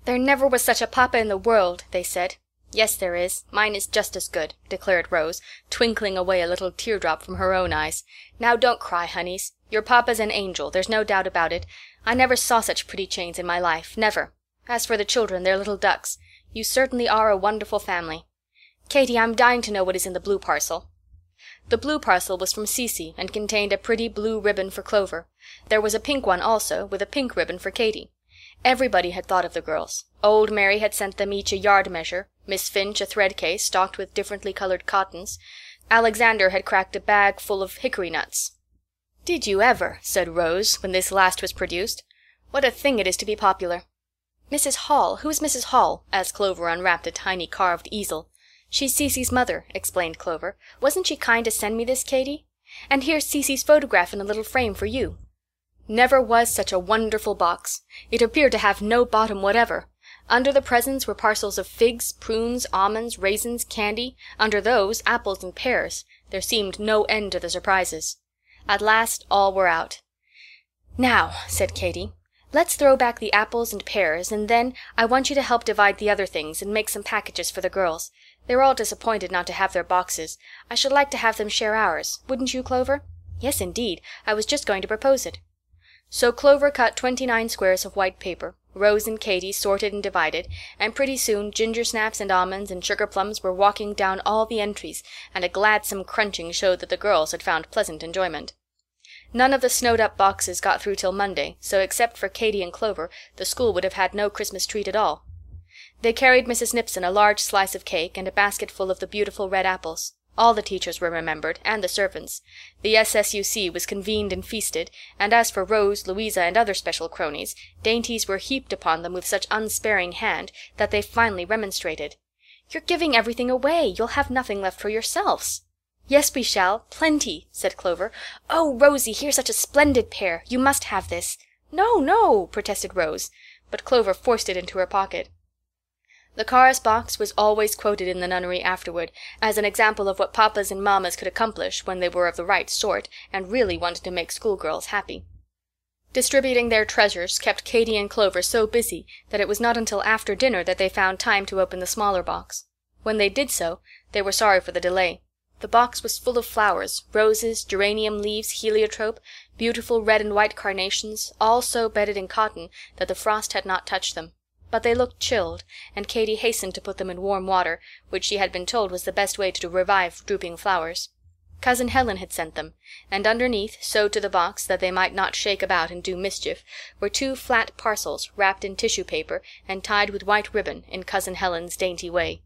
"There never was such a papa in the world," they said. "Yes, there is. Mine is just as good," declared Rose, twinkling away a little teardrop from her own eyes. "Now don't cry, honeys. Your papa's an angel, there's no doubt about it. I never saw such pretty chains in my life, never. As for the children, they're little ducks. You certainly are a wonderful family. Katy, I'm dying to know what is in the blue parcel." The blue parcel was from Cecy, and contained a pretty blue ribbon for Clover. There was a pink one also, with a pink ribbon for Katy. Everybody had thought of the girls. Old Mary had sent them each a yard measure, Miss Finch a thread case stocked with differently colored cottons. Alexander had cracked a bag full of hickory nuts. "Did you ever?" said Rose, when this last was produced. "What a thing it is to be popular." "Mrs. Hall, who is Mrs. Hall?" as Clover unwrapped a tiny carved easel. "She's Cecy's mother," explained Clover. "Wasn't she kind to send me this, Katy? And here's Cecy's photograph in a little frame for you." Never was such a wonderful box. It appeared to have no bottom whatever. Under the presents were parcels of figs, prunes, almonds, raisins, candy. Under those, apples and pears. There seemed no end to the surprises. At last all were out. "Now," said Katy, "let's throw back the apples and pears, and then I want you to help divide the other things and make some packages for the girls. They're all disappointed not to have their boxes. I should like to have them share ours. Wouldn't you, Clover?" "Yes, indeed. I was just going to propose it." So Clover cut 29 squares of white paper. Rose and Katy sorted and divided, and pretty soon gingersnaps and almonds and sugar plums were walking down all the entries, and a gladsome crunching showed that the girls had found pleasant enjoyment. None of the snowed-up boxes got through till Monday, so except for Katy and Clover, the school would have had no Christmas treat at all. They carried Mrs. Nipson a large slice of cake and a basket full of the beautiful red apples. All the teachers were remembered, and the servants. The S.S.U.C. was convened and feasted, and as for Rose, Louisa, and other special cronies, dainties were heaped upon them with such unsparing hand that they finally remonstrated. "You're giving everything away. You'll have nothing left for yourselves." "Yes, we shall. Plenty," said Clover. "Oh, Rosie, here's such a splendid pair. You must have this." "No, no," protested Rose, but Clover forced it into her pocket. The Carr's box was always quoted in the nunnery afterward as an example of what papas and mammas could accomplish when they were of the right sort and really wanted to make schoolgirls happy. Distributing their treasures kept Katy and Clover so busy that it was not until after dinner that they found time to open the smaller box. When they did so, they were sorry for the delay. The box was full of flowers, roses, geranium leaves, heliotrope, beautiful red and white carnations, all so bedded in cotton that the frost had not touched them. But they looked chilled, and Katy hastened to put them in warm water, which she had been told was the best way to revive drooping flowers. Cousin Helen had sent them, and underneath, sewed to the box that they might not shake about and do mischief, were 2 flat parcels wrapped in tissue paper and tied with white ribbon in Cousin Helen's dainty way.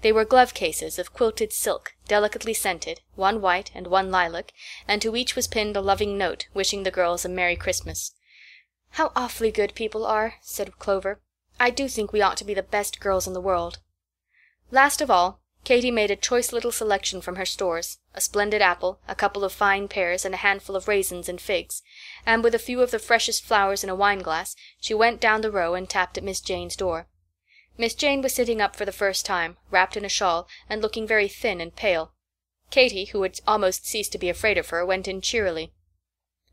They were glove cases of quilted silk, delicately scented, one white and one lilac, and to each was pinned a loving note, wishing the girls a Merry Christmas. "How awfully good people are," said Clover. "I do think we ought to be the best girls in the world." Last of all, Katy made a choice little selection from her stores, a splendid apple, a couple of fine pears, and a handful of raisins and figs, and with a few of the freshest flowers in a wine-glass, she went down the row and tapped at Miss Jane's door. Miss Jane was sitting up for the first time, wrapped in a shawl, and looking very thin and pale. Katy, who had almost ceased to be afraid of her, went in cheerily.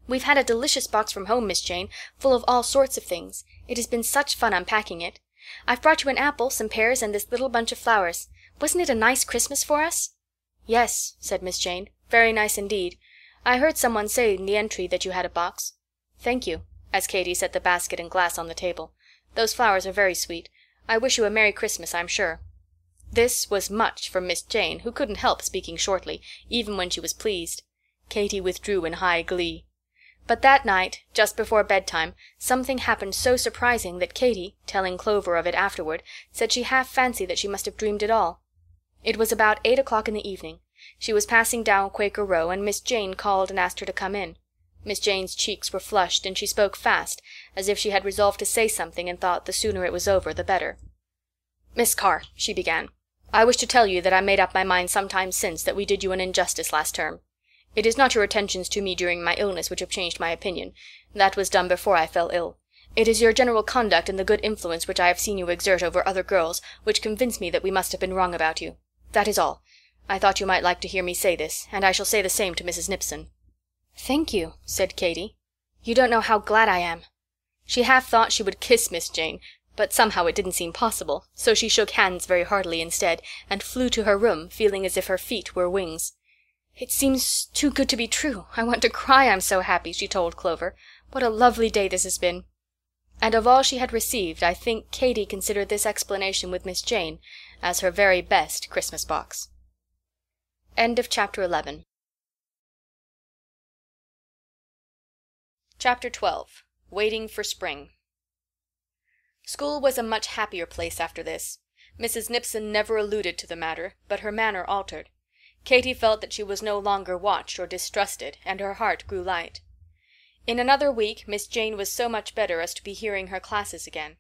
"We've had a delicious box from home, Miss Jane, full of all sorts of things. It has been such fun unpacking it. I've brought you an apple, some pears, and this little bunch of flowers. Wasn't it a nice Christmas for us?" "Yes," said Miss Jane, "very nice indeed. I heard someone say in the entry that you had a box." "Thank you," as Katy set the basket and glass on the table. "Those flowers are very sweet. I wish you a Merry Christmas, I'm sure." This was much for Miss Jane, who couldn't help speaking shortly, even when she was pleased. Katy withdrew in high glee. But that night, just before bedtime, something happened so surprising that Katy, telling Clover of it afterward, said she half fancied that she must have dreamed it all. It was about 8 o'clock in the evening. She was passing down Quaker Row, and Miss Jane called and asked her to come in. Miss Jane's cheeks were flushed, and she spoke fast, as if she had resolved to say something and thought the sooner it was over the better. "Miss Carr," she began, "I wish to tell you that I made up my mind some time since that we did you an injustice last term. It is not your attentions to me during my illness which have changed my opinion. That was done before I fell ill. It is your general conduct and the good influence which I have seen you exert over other girls which convince me that we must have been wrong about you. That is all. I thought you might like to hear me say this, and I shall say the same to Mrs. Nipson." "Thank you," said Katy. "You don't know how glad I am." She half thought she would kiss Miss Jane, but somehow it didn't seem possible, so she shook hands very heartily instead, and flew to her room, feeling as if her feet were wings. "It seems too good to be true. I want to cry, I'm so happy," she told Clover. "What a lovely day this has been." And of all she had received, I think Katy considered this explanation with Miss Jane as her very best Christmas box. End of Chapter 11. Chapter 12. Waiting for Spring. School was a much happier place after this. Mrs. Nipson never alluded to the matter, but her manner altered. Katy felt that she was no longer watched or distrusted, and her heart grew light. In another week Miss Jane was so much better as to be hearing her classes again.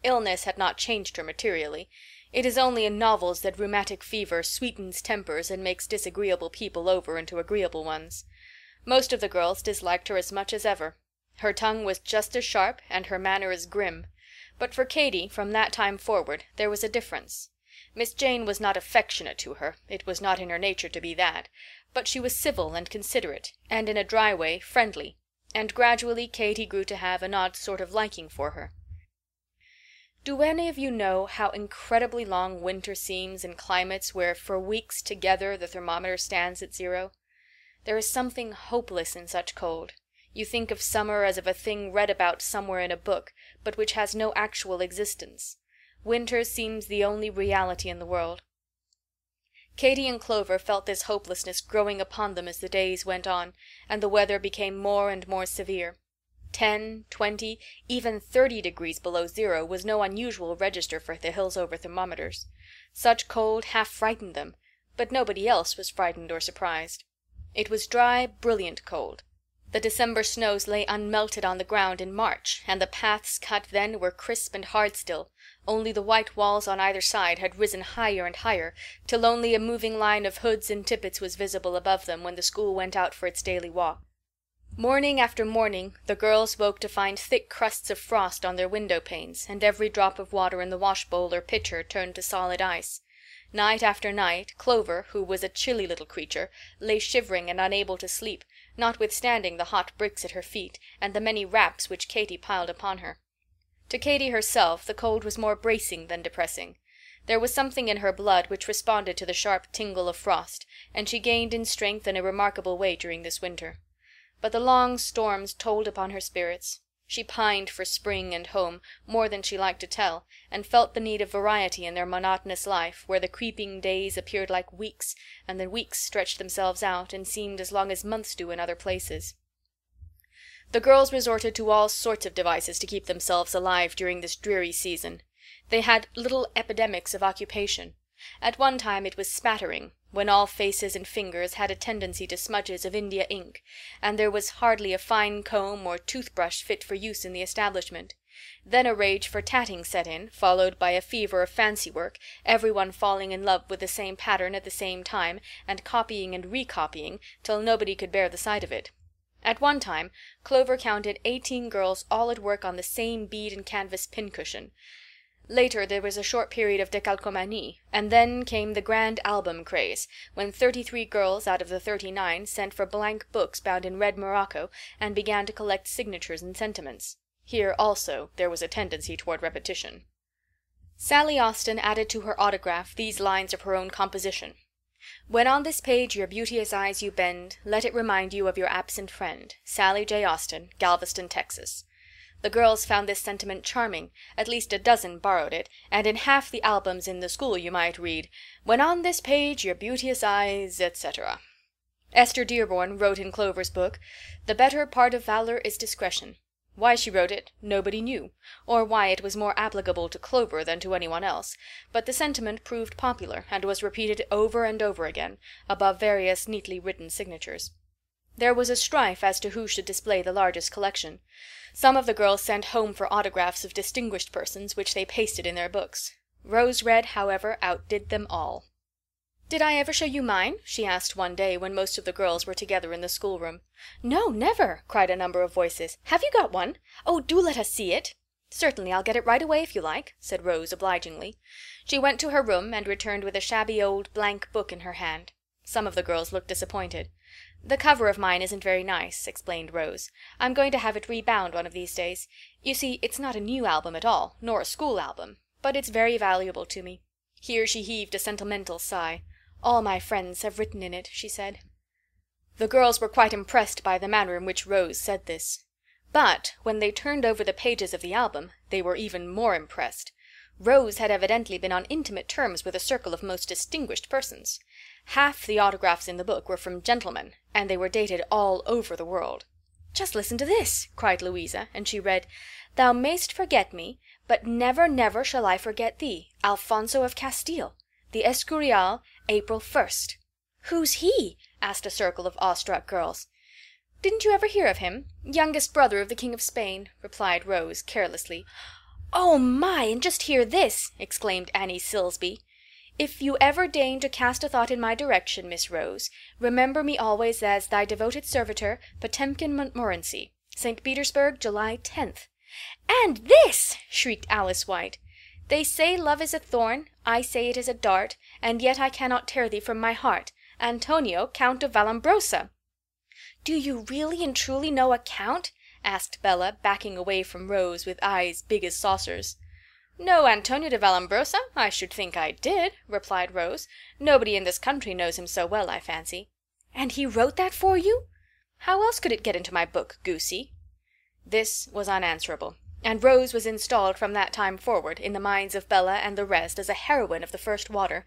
Illness had not changed her materially. It is only in novels that rheumatic fever sweetens tempers and makes disagreeable people over into agreeable ones. Most of the girls disliked her as much as ever. Her tongue was just as sharp, and her manner as grim. But for Katy, from that time forward, there was a difference. Miss Jane was not affectionate to her, it was not in her nature to be that, but she was civil and considerate, and in a dry way friendly, and gradually Katy grew to have an odd sort of liking for her. Do any of you know how incredibly long winter seems in climates where for weeks together the thermometer stands at 0? There is something hopeless in such cold. You think of summer as of a thing read about somewhere in a book, but which has no actual existence. Winter seems the only reality in the world. Katy and Clover felt this hopelessness growing upon them as the days went on, and the weather became more and more severe. 10, 20, even 30 degrees below 0 was no unusual register for the Hillsover thermometers. Such cold half frightened them, but nobody else was frightened or surprised. It was dry, brilliant cold. The December snows lay unmelted on the ground in March, and the paths cut then were crisp and hard still, only the white walls on either side had risen higher and higher, till only a moving line of hoods and tippets was visible above them when the school went out for its daily walk. Morning after morning the girls woke to find thick crusts of frost on their window panes, and every drop of water in the washbowl or pitcher turned to solid ice. Night after night Clover, who was a chilly little creature, lay shivering and unable to sleep, notwithstanding the hot bricks at her feet and the many wraps which Katy piled upon her. To Katy herself the cold was more bracing than depressing. There was something in her blood which responded to the sharp tingle of frost, and she gained in strength in a remarkable way during this winter. But the long storms told upon her spirits. She pined for spring and home more than she liked to tell, and felt the need of variety in their monotonous life, where the creeping days appeared like weeks, and the weeks stretched themselves out and seemed as long as months do in other places. The girls resorted to all sorts of devices to keep themselves alive during this dreary season. They had little epidemics of occupation. At one time it was spattering, when all faces and fingers had a tendency to smudges of India ink, and there was hardly a fine comb or toothbrush fit for use in the establishment. Then a rage for tatting set in, followed by a fever of fancy work, everyone falling in love with the same pattern at the same time, and copying and recopying, till nobody could bear the sight of it. At one time Clover counted 18 girls all at work on the same bead and canvas pincushion. Later there was a short period of décalcomanie, and then came the grand album craze, when 33 girls out of the 39 sent for blank books bound in red morocco and began to collect signatures and sentiments. Here also there was a tendency toward repetition. Sally Austen added to her autograph these lines of her own composition: "When on this page your beauteous eyes you bend, let it remind you of your absent friend, Sally J. Austen, Galveston, Texas." The girls found this sentiment charming, at least a dozen borrowed it, and in half the albums in the school you might read, "When on this page your beauteous eyes," etc. Esther Dearborn wrote in Clover's book, "The better part of valor is discretion." Why she wrote it nobody knew, or why it was more applicable to Clover than to anyone else, but the sentiment proved popular, and was repeated over and over again, above various neatly written signatures. There was a strife as to who should display the largest collection. Some of the girls sent home for autographs of distinguished persons, which they pasted in their books. Rose Red, however, outdid them all. "Did I ever show you mine?" she asked one day when most of the girls were together in the schoolroom. "No, never," cried a number of voices. "Have you got one? Oh, do let us see it." "Certainly, I'll get it right away if you like," said Rose obligingly. She went to her room and returned with a shabby old blank book in her hand. Some of the girls looked disappointed. "The cover of mine isn't very nice," explained Rose. "I'm going to have it rebound one of these days. You see, it's not a new album at all, nor a school album, but it's very valuable to me." Here she heaved a sentimental sigh. "All my friends have written in it," she said. The girls were quite impressed by the manner in which Rose said this. But when they turned over the pages of the album, they were even more impressed. Rose had evidently been on intimate terms with a circle of most distinguished persons. Half the autographs in the book were from gentlemen, and they were dated all over the world. "Just listen to this," cried Louisa, and she read, "Thou mayst forget me, but never, never shall I forget thee, Alfonso of Castile. The Escurial, April 1st. "Who's he?" asked a circle of awestruck girls. "Didn't you ever hear of him? Youngest brother of the King of Spain," replied Rose carelessly. "Oh, my, and just hear this!" exclaimed Annie Silsby. "If you ever deign to cast a thought in my direction, Miss Rose, remember me always as thy devoted servitor, Potemkin Montmorency. St. Petersburg, July 10th. "And this!" shrieked Alice White. "They say love is a thorn, I say it is a dart, and yet I cannot tear thee from my heart. Antonio, Count of Vallombrosa." "Do you really and truly know a count?" asked Bella, backing away from Rose with eyes big as saucers. "Know Antonio de Vallombrosa? I should think I did," replied Rose. "Nobody in this country knows him so well, I fancy." "And he wrote that for you?" "How else could it get into my book, goosey?" This was unanswerable, and Rose was installed from that time forward in the minds of Bella and the rest as a heroine of the first water.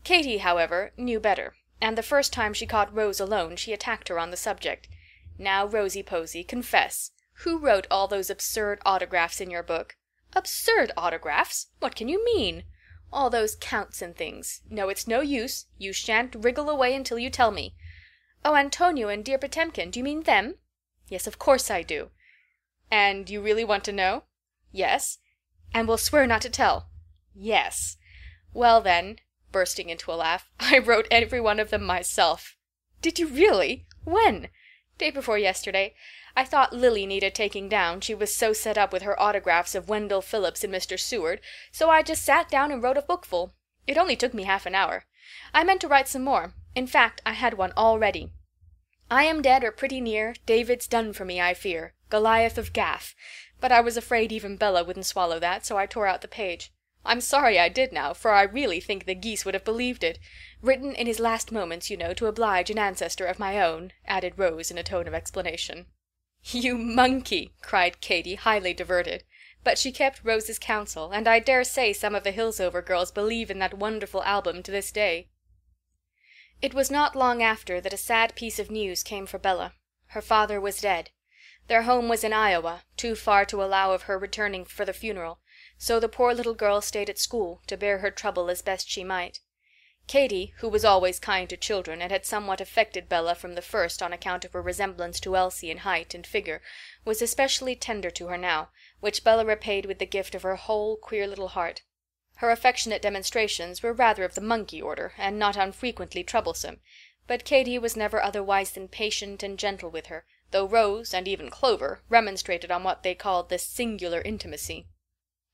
Katy, however, knew better, and the first time she caught Rose alone she attacked her on the subject. "Now, Rosy Posy, confess. Who wrote all those absurd autographs in your book?" "Absurd autographs? What can you mean?" "All those counts and things. No, it's no use. You shan't wriggle away until you tell me." "Oh, Antonio and dear Potemkin, do you mean them?" "Yes, of course I do." "And you really want to know?" "Yes." "And will swear not to tell?" "Yes." "Well, then," bursting into a laugh, "I wrote every one of them myself." "Did you really? When?" "Day before yesterday. I thought Lily needed taking down, she was so set up with her autographs of Wendell Phillips and Mr. Seward, so I just sat down and wrote a bookful. It only took me half an hour. I meant to write some more. In fact, I had one all ready. I am dead or pretty near, David's done for me, I fear, Goliath of Gath. But I was afraid even Bella wouldn't swallow that, so I tore out the page. I'm sorry I did now, for I really think the geese would have believed it. Written in his last moments, you know, to oblige an ancestor of my own," added Rose in a tone of explanation. "You monkey!" cried Katy, highly diverted. But she kept Rose's counsel, and I dare say some of the Hillsover girls believe in that wonderful album to this day. It was not long after that a sad piece of news came for Bella. Her father was dead. Their home was in Iowa, too far to allow of her returning for the funeral, so the poor little girl stayed at school to bear her trouble as best she might. Katy, who was always kind to children, and had somewhat affected Bella from the first on account of her resemblance to Elsie in height and figure, was especially tender to her now, which Bella repaid with the gift of her whole queer little heart. Her affectionate demonstrations were rather of the monkey order, and not unfrequently troublesome, but Katy was never otherwise than patient and gentle with her, though Rose, and even Clover, remonstrated on what they called this singular intimacy.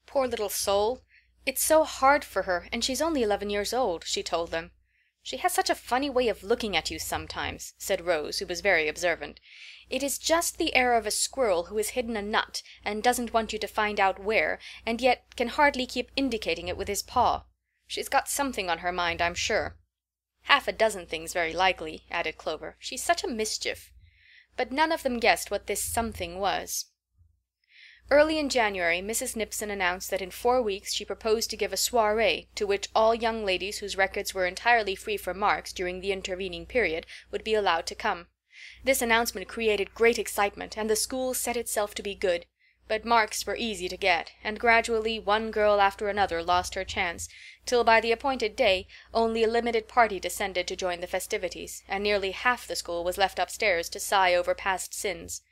"Poor little soul! It's so hard for her, and she's only 11 years old," she told them. "She has such a funny way of looking at you sometimes," said Rose, who was very observant. "It is just the air of a squirrel who has hidden a nut, and doesn't want you to find out where, and yet can hardly keep indicating it with his paw. She's got something on her mind, I'm sure." "Half a dozen things, very likely," added Clover. "She's such a mischief." But none of them guessed what this something was. Early in January Mrs. Nipson announced that in 4 weeks she proposed to give a soiree to which all young ladies whose records were entirely free from marks during the intervening period would be allowed to come. This announcement created great excitement, and the school set itself to be good. But marks were easy to get, and gradually one girl after another lost her chance, till by the appointed day only a limited party descended to join the festivities, and nearly half the school was left upstairs to sigh over past sins.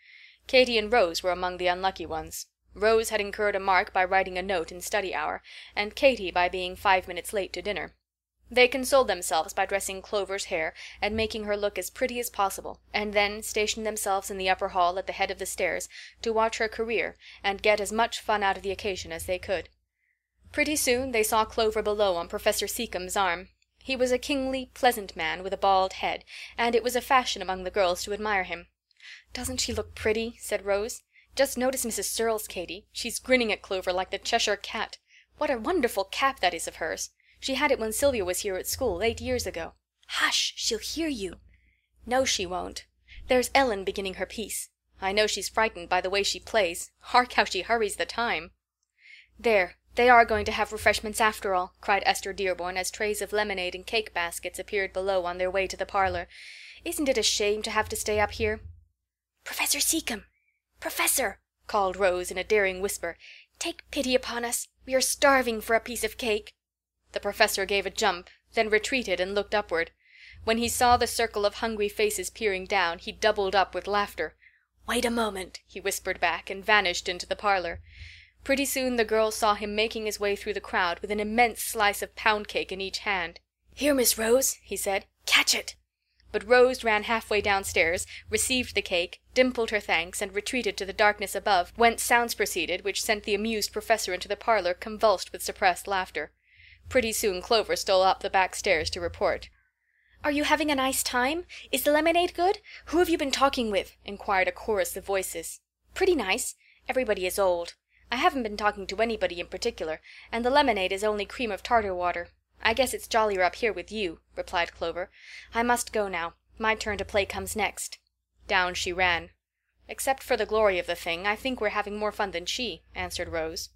Katy and Rose were among the unlucky ones. Rose had incurred a mark by writing a note in study hour, and Katy by being 5 minutes late to dinner. They consoled themselves by dressing Clover's hair and making her look as pretty as possible, and then stationed themselves in the upper hall at the head of the stairs to watch her career and get as much fun out of the occasion as they could. Pretty soon they saw Clover below on Professor Seacombe's arm. He was a kingly, pleasant man with a bald head, and it was a fashion among the girls to admire him. "Doesn't she look pretty?" said Rose. "Just notice Mrs. Searles, Katy. She's grinning at Clover like the Cheshire cat. What a wonderful cap that is of hers. She had it when Sylvia was here at school 8 years ago. Hush! She'll hear you." "No, she won't. There's Ellen beginning her piece. I know she's frightened by the way she plays. Hark how she hurries the time." "There, they are going to have refreshments after all," cried Esther Dearborn as trays of lemonade and cake baskets appeared below on their way to the parlor. "Isn't it a shame to have to stay up here?" "Professor Seacombe! Professor!" called Rose in a daring whisper. "Take pity upon us. We are starving for a piece of cake." The professor gave a jump, then retreated and looked upward. When he saw the circle of hungry faces peering down, he doubled up with laughter. "Wait a moment," he whispered back, and vanished into the parlor. Pretty soon the girls saw him making his way through the crowd with an immense slice of pound cake in each hand. "Here, Miss Rose," he said. "Catch it." But Rose ran halfway downstairs, received the cake, dimpled her thanks, and retreated to the darkness above, whence sounds proceeded which sent the amused professor into the parlor convulsed with suppressed laughter. Pretty soon Clover stole up the back stairs to report. "Are you having a nice time? Is the lemonade good? Who have you been talking with?" inquired a chorus of voices. "Pretty nice. Everybody is old. I haven't been talking to anybody in particular, and the lemonade is only cream of tartar water. I guess it's jollier up here with you," replied Clover. "I must go now. My turn to play comes next." Down she ran. "Except for the glory of the thing, I think we're having more fun than she," answered Rose.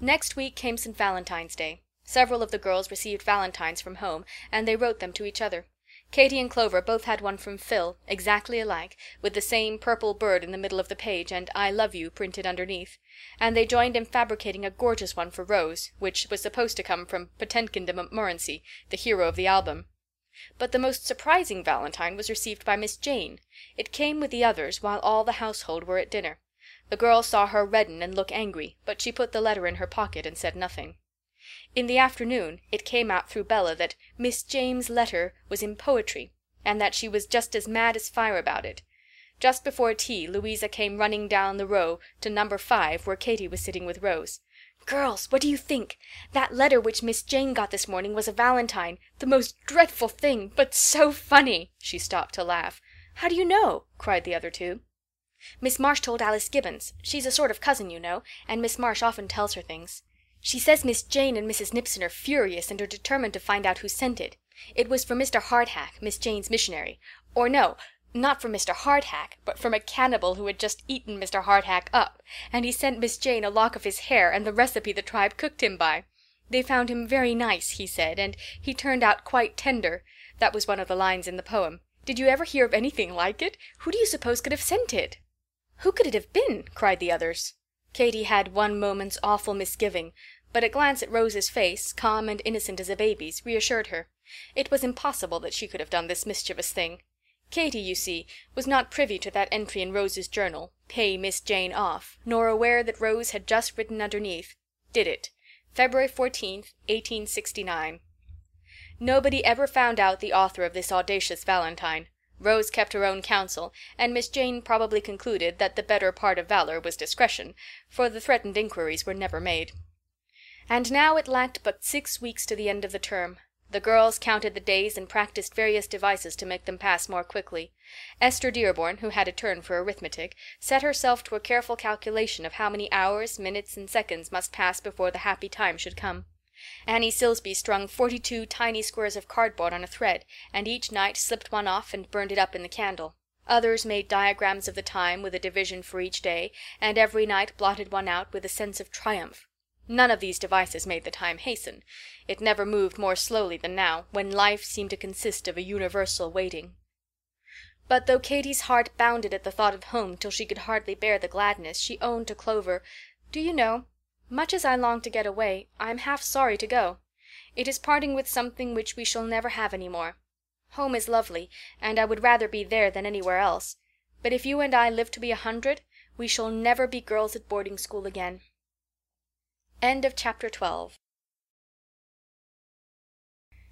Next week came St. Valentine's Day. Several of the girls received valentines from home, and they wrote them to each other. Katy and Clover both had one from Phil, exactly alike, with the same purple bird in the middle of the page and "I love you" printed underneath, and they joined in fabricating a gorgeous one for Rose, which was supposed to come from Potemkin de Montmorency, the hero of the album. But the most surprising valentine was received by Miss Jane. It came with the others while all the household were at dinner. The girls saw her redden and look angry, but she put the letter in her pocket and said nothing. In the afternoon it came out through Bella that Miss Jane's letter was in poetry, and that she was just as mad as fire about it. Just before tea, Louisa came running down the row to number 5, where Katy was sitting with Rose. "Girls, what do you think? That letter which Miss Jane got this morning was a valentine. The most dreadful thing, but so funny!" She stopped to laugh. "How do you know?" cried the other two. "Miss Marsh told Alice Gibbons. She's a sort of cousin, you know, and Miss Marsh often tells her things. She says Miss Jane and Mrs. Nipson are furious and are determined to find out who sent it. It was from Mr. Hardhack, Miss Jane's missionary. Or no, not from Mr. Hardhack, but from a cannibal who had just eaten Mr. Hardhack up, and he sent Miss Jane a lock of his hair and the recipe the tribe cooked him by. They found him very nice, he said, and he turned out quite tender. That was one of the lines in the poem. Did you ever hear of anything like it? Who do you suppose could have sent it?" "Who could it have been?" cried the others. Katy had one moment's awful misgiving, but a glance at Rose's face, calm and innocent as a baby's, reassured her. It was impossible that she could have done this mischievous thing. Katy, you see, was not privy to that entry in Rose's journal, "Pay Miss Jane off," nor aware that Rose had just written underneath, "Did it. February 14th, 1869. Nobody ever found out the author of this audacious valentine. Rose kept her own counsel, and Miss Jane probably concluded that the better part of valor was discretion, for the threatened inquiries were never made. And now it lacked but 6 weeks to the end of the term. The girls counted the days and practiced various devices to make them pass more quickly. Esther Dearborn, who had a turn for arithmetic, set herself to a careful calculation of how many hours, minutes, and seconds must pass before the happy time should come. Annie Silsby strung 42 tiny squares of cardboard on a thread, and each night slipped one off and burned it up in the candle. Others made diagrams of the time with a division for each day, and every night blotted one out with a sense of triumph. None of these devices made the time hasten. It never moved more slowly than now, when life seemed to consist of a universal waiting. But though Katy's heart bounded at the thought of home till she could hardly bear the gladness, she owned to Clover, "Do you know, much as I long to get away, I am half sorry to go. It is parting with something which we shall never have any more. Home is lovely, and I would rather be there than anywhere else. But if you and I live to be 100, we shall never be girls at boarding school again." End of Chapter 12.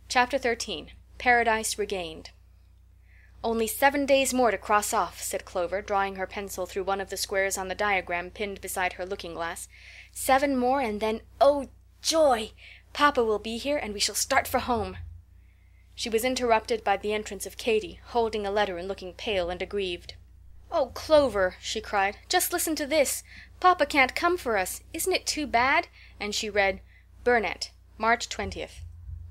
Chapter 13. Paradise Regained. "Only 7 days more to cross off," said Clover, drawing her pencil through one of the squares on the diagram pinned beside her looking-glass. "7 more, and then, oh, joy! Papa will be here, and we shall start for home." She was interrupted by the entrance of Katy, holding a letter and looking pale and aggrieved. "Oh, Clover," she cried, "just listen to this. Papa can't come for us. Isn't it too bad?" And she read, "Burnet, March 20th.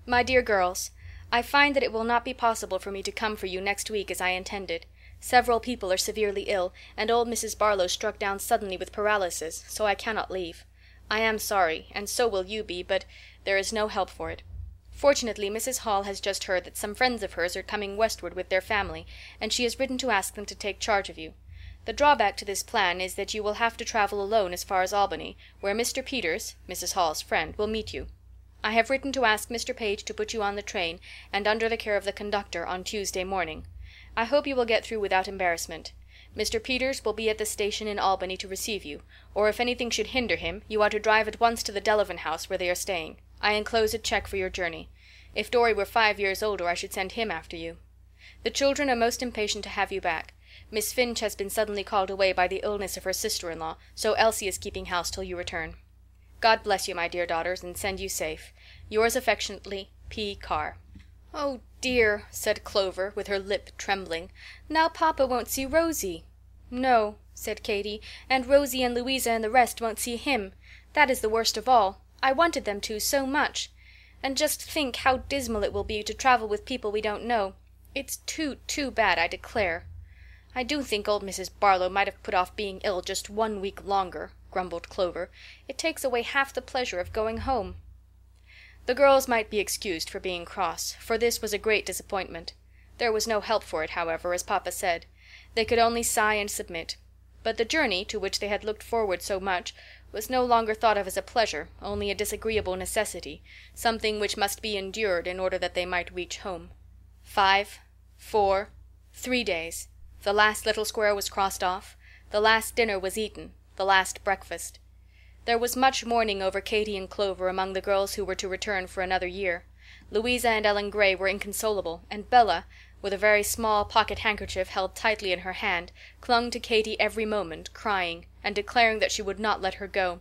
My dear girls, I find that it will not be possible for me to come for you next week as I intended. Several people are severely ill, and old Mrs. Barlow struck down suddenly with paralysis, so I cannot leave. I am sorry, and so will you be, but there is no help for it. Fortunately, Mrs. Hall has just heard that some friends of hers are coming westward with their family, and she has written to ask them to take charge of you. The drawback to this plan is that you will have to travel alone as far as Albany, where Mr. Peters, Mrs. Hall's friend, will meet you. I have written to ask Mr. Page to put you on the train, and under the care of the conductor, on Tuesday morning. I hope you will get through without embarrassment. Mr. Peters will be at the station in Albany to receive you, or if anything should hinder him, you are to drive at once to the Delavan house where they are staying. I enclose a check for your journey. If Dorry were 5 years older, I should send him after you. The children are most impatient to have you back. Miss Finch has been suddenly called away by the illness of her sister-in-law, so Elsie is keeping house till you return. God bless you, my dear daughters, and send you safe. Yours affectionately, P. Carr." "Oh, dear," said Clover, with her lip trembling. "Now papa won't see Rosie." "No," said Katy, "and Rosie and Louisa and the rest won't see him. That is the worst of all. I wanted them to so much. And just think how dismal it will be to travel with people we don't know. It's too bad, I declare." "I do think old Mrs. Barlow might have put off being ill just 1 week longer," grumbled Clover. "It takes away half the pleasure of going home." The girls might be excused for being cross, for this was a great disappointment. There was no help for it, however, as papa said. They could only sigh and submit. But the journey, to which they had looked forward so much, was no longer thought of as a pleasure, only a disagreeable necessity, something which must be endured in order that they might reach home. 5, 4, 3 days. The last little square was crossed off. The last dinner was eaten. The last breakfast. There was much mourning over Katy and Clover among the girls who were to return for another year. Louisa and Ellen Gray were inconsolable, and Bella, with a very small pocket handkerchief held tightly in her hand, clung to Katy every moment, crying, and declaring that she would not let her go.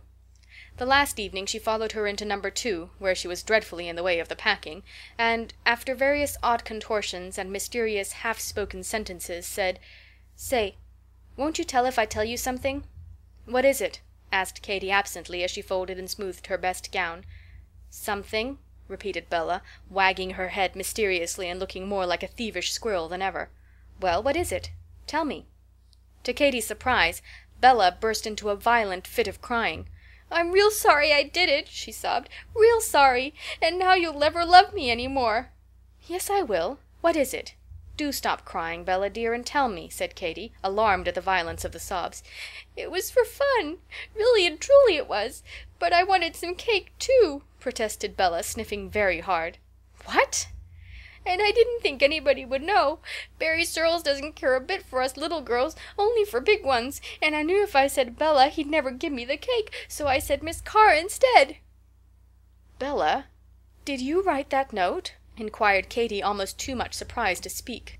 The last evening she followed her into number 2, where she was dreadfully in the way of the packing, and, after various odd contortions and mysterious half-spoken sentences, said, "Say, won't you tell if I tell you something?" "What is it?" asked Katy absently, as she folded and smoothed her best gown. "Something," repeated Bella, wagging her head mysteriously and looking more like a thievish squirrel than ever. "Well, what is it? Tell me." To Katy's surprise, Bella burst into a violent fit of crying. "I'm real sorry I did it," she sobbed. "Real sorry. And now you'll never love me any more." "Yes, I will. What is it? Do stop crying, Bella dear, and tell me," said Katy, alarmed at the violence of the sobs. "It was for fun. Really and truly it was. But I wanted some cake, too," protested Bella, sniffing very hard. "What?" "And I didn't think anybody would know. Barry Searles doesn't care a bit for us little girls, only for big ones, and I knew if I said Bella he'd never give me the cake, so I said Miss Carr instead." "Bella, did you write that note?" inquired Katy, almost too much surprised to speak.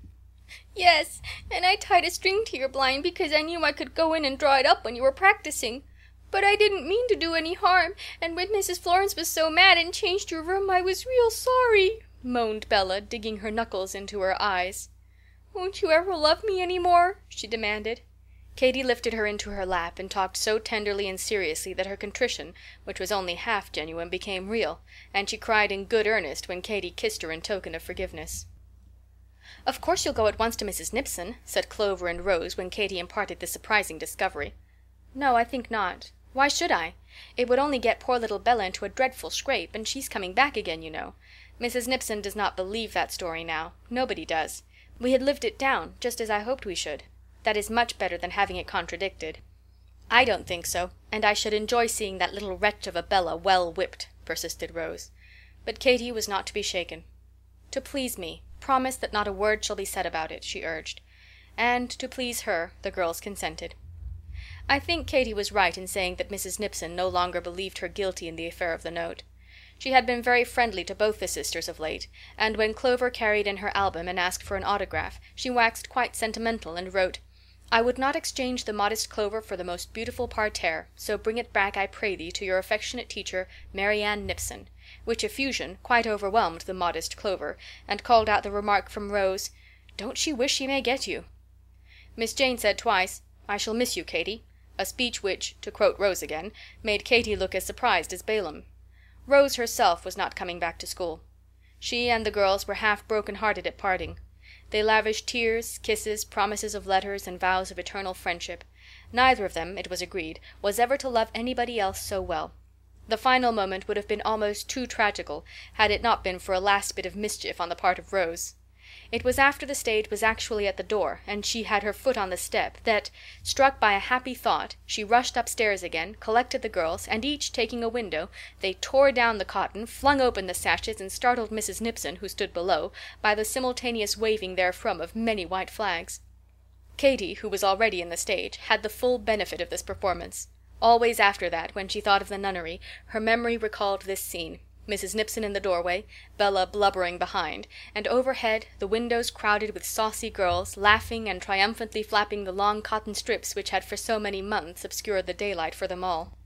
"Yes, and I tied a string to your blind because I knew I could go in and draw it up when you were practicing. But I didn't mean to do any harm, and when Mrs. Florence was so mad and changed your room I was real sorry," moaned Bella, digging her knuckles into her eyes. "Won't you ever love me any more?" she demanded. Katy lifted her into her lap and talked so tenderly and seriously that her contrition, which was only half genuine, became real, and she cried in good earnest when Katy kissed her in token of forgiveness. "Of course you'll go at once to Mrs. Nipson," said Clover and Rose when Katy imparted this surprising discovery. "No, I think not. Why should I? It would only get poor little Bella into a dreadful scrape, and she's coming back again, you know. Mrs. Nipson does not believe that story now. Nobody does. We had lived it down, just as I hoped we should. That is much better than having it contradicted." "I don't think so, and I should enjoy seeing that little wretch of a Bella well whipped," persisted Rose. But Katy was not to be shaken. "To please me, promise that not a word shall be said about it," she urged. And, to please her, the girls consented. I think Katy was right in saying that Mrs. Nipson no longer believed her guilty in the affair of the note. She had been very friendly to both the sisters of late, and when Clover carried in her album and asked for an autograph, she waxed quite sentimental and wrote, "I would not exchange the modest Clover for the most beautiful parterre, so bring it back, I pray thee, to your affectionate teacher, Mary Ann Nipson," which effusion quite overwhelmed the modest Clover, and called out the remark from Rose, "Don't she wish she may get you?" Miss Jane said twice, "I shall miss you, Katy," a speech which, to quote Rose again, made Katy look as surprised as Balaam. Rose herself was not coming back to school. She and the girls were half broken-hearted at parting. They lavished tears, kisses, promises of letters, and vows of eternal friendship. Neither of them, it was agreed, was ever to love anybody else so well. The final moment would have been almost too tragical had it not been for a last bit of mischief on the part of Rose. It was after the stage was actually at the door, and she had her foot on the step, that, struck by a happy thought, she rushed upstairs again, collected the girls, and each taking a window, they tore down the cotton, flung open the sashes, and startled Mrs. Nipson, who stood below, by the simultaneous waving therefrom of many white flags. Katy, who was already in the stage, had the full benefit of this performance. Always after that, when she thought of the nunnery, her memory recalled this scene. Mrs. Nipson in the doorway, Bella blubbering behind, and overhead the windows crowded with saucy girls, laughing and triumphantly flapping the long cotton strips which had for so many months obscured the daylight for them all.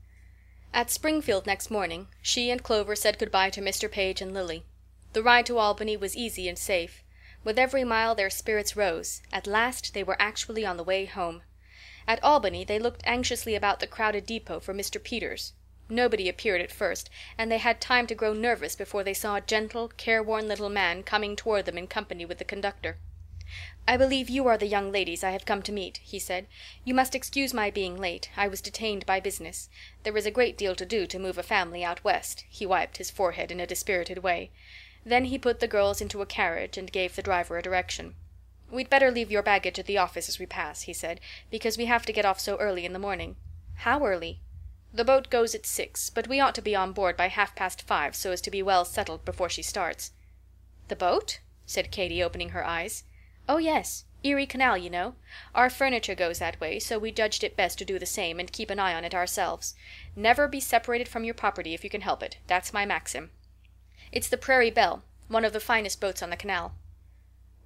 At Springfield next morning, she and Clover said good-bye to Mr. Page and Lily. The ride to Albany was easy and safe. With every mile their spirits rose. At last they were actually on the way home. At Albany they looked anxiously about the crowded depot for Mr. Peters. Nobody appeared at first, and they had time to grow nervous before they saw a gentle, careworn little man coming toward them in company with the conductor. "I believe you are the young ladies I have come to meet," he said. "You must excuse my being late. I was detained by business. There is a great deal to do to move a family out west." He wiped his forehead in a dispirited way. Then he put the girls into a carriage and gave the driver a direction. "We'd better leave your baggage at the office as we pass," he said, "because we have to get off so early in the morning." "How early?" "The boat goes at 6, but we ought to be on board by 5:30 so as to be well settled before she starts." "The boat?" said Katy, opening her eyes. "Oh, yes. Erie Canal, you know. Our furniture goes that way, so we judged it best to do the same and keep an eye on it ourselves. Never be separated from your property if you can help it. That's my maxim. It's the Prairie Belle, one of the finest boats on the canal."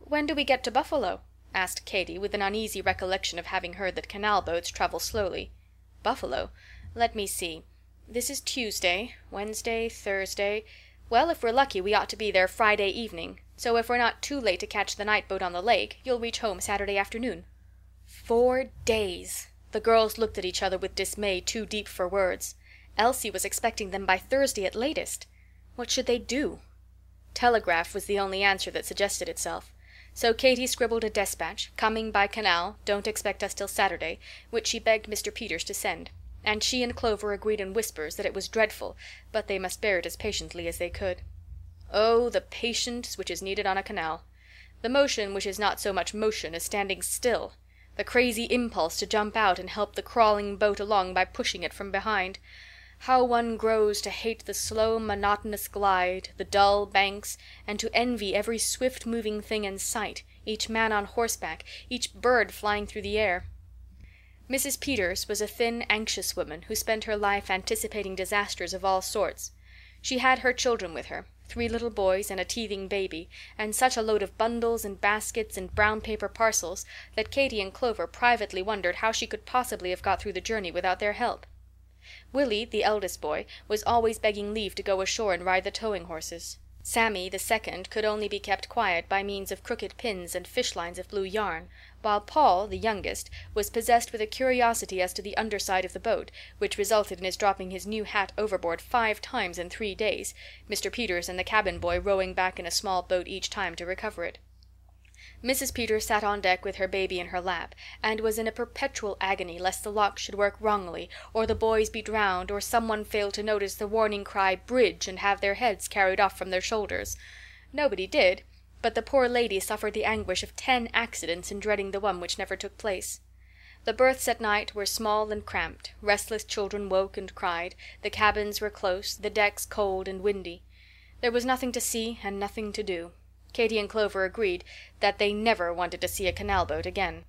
"When do we get to Buffalo?" asked Katy, with an uneasy recollection of having heard that canal boats travel slowly. "Buffalo? Let me see. This is Tuesday, Wednesday, Thursday. Well, if we're lucky we ought to be there Friday evening, so if we're not too late to catch the night boat on the lake, you'll reach home Saturday afternoon." 4 days! The girls looked at each other with dismay too deep for words. Elsie was expecting them by Thursday at latest. What should they do? Telegraph was the only answer that suggested itself. So Katy scribbled a despatch, coming by canal, don't expect us till Saturday, which she begged Mr. Peters to send, and she and Clover agreed in whispers that it was dreadful, but they must bear it as patiently as they could. Oh, the patience which is needed on a canal! The motion which is not so much motion as standing still! The crazy impulse to jump out and help the crawling boat along by pushing it from behind! How one grows to hate the slow, monotonous glide, the dull banks, and to envy every swift-moving thing in sight, each man on horseback, each bird flying through the air. Mrs. Peters was a thin, anxious woman who spent her life anticipating disasters of all sorts. She had her children with her, 3 little boys and a teething baby, and such a load of bundles and baskets and brown paper parcels that Katy and Clover privately wondered how she could possibly have got through the journey without their help. Willie, the eldest boy, was always begging leave to go ashore and ride the towing horses. Sammy, the second, could only be kept quiet by means of crooked pins and fish lines of blue yarn, while Paul, the youngest, was possessed with a curiosity as to the underside of the boat, which resulted in his dropping his new hat overboard 5 times in 3 days, Mr. Peters and the cabin boy rowing back in a small boat each time to recover it. Mrs. Peters sat on deck with her baby in her lap, and was in a perpetual agony lest the lock should work wrongly, or the boys be drowned, or someone fail to notice the warning cry "Bridge!" and have their heads carried off from their shoulders. Nobody did, but the poor lady suffered the anguish of 10 accidents in dreading the one which never took place. The berths at night were small and cramped, restless children woke and cried, the cabins were close, the decks cold and windy. There was nothing to see and nothing to do. Katy and Clover agreed that they never wanted to see a canal boat again.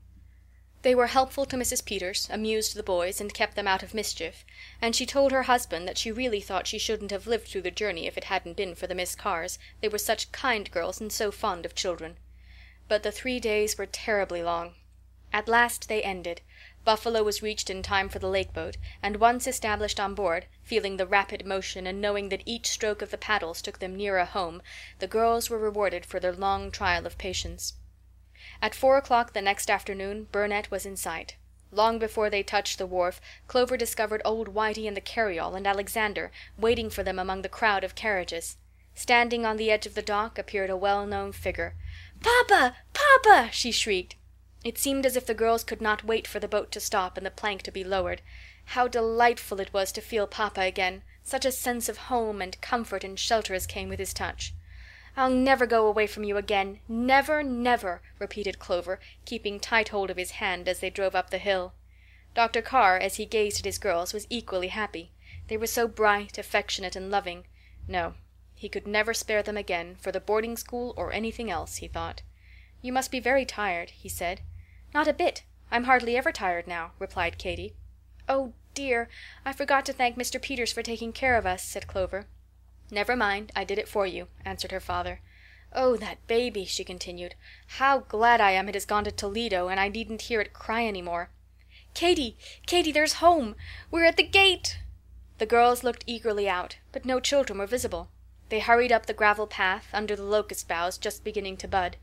They were helpful to Mrs. Peters, amused the boys, and kept them out of mischief, and she told her husband that she really thought she shouldn't have lived through the journey if it hadn't been for the Miss Carrs. They were such kind girls and so fond of children. But the 3 days were terribly long. At last they ended. Buffalo was reached in time for the lake boat, and once established on board, feeling the rapid motion and knowing that each stroke of the paddles took them nearer home, the girls were rewarded for their long trial of patience. At 4 o'clock the next afternoon Burnett was in sight. Long before they touched the wharf, Clover discovered old Whitey in the carryall and Alexander waiting for them among the crowd of carriages. Standing on the edge of the dock appeared a well-known figure. "Papa! Papa!" she shrieked. It seemed as if the girls could not wait for the boat to stop and the plank to be lowered. How delightful it was to feel Papa again, such a sense of home and comfort and shelter as came with his touch. "I'll never go away from you again, never, never," repeated Clover, keeping tight hold of his hand as they drove up the hill. Dr. Carr, as he gazed at his girls, was equally happy. They were so bright, affectionate, and loving. No, he could never spare them again, for the boarding school or anything else, he thought. "You must be very tired," he said. "Not a bit. I'm hardly ever tired now," replied Katy. "Oh, dear, I forgot to thank Mr. Peters for taking care of us," said Clover. "Never mind, I did it for you," answered her father. "Oh, that baby," she continued. "How glad I am it has gone to Toledo, and I needn't hear it cry any more. Katy, Katy, there's home! We're at the gate!" The girls looked eagerly out, but no children were visible. They hurried up the gravel path, under the locust boughs just beginning to bud.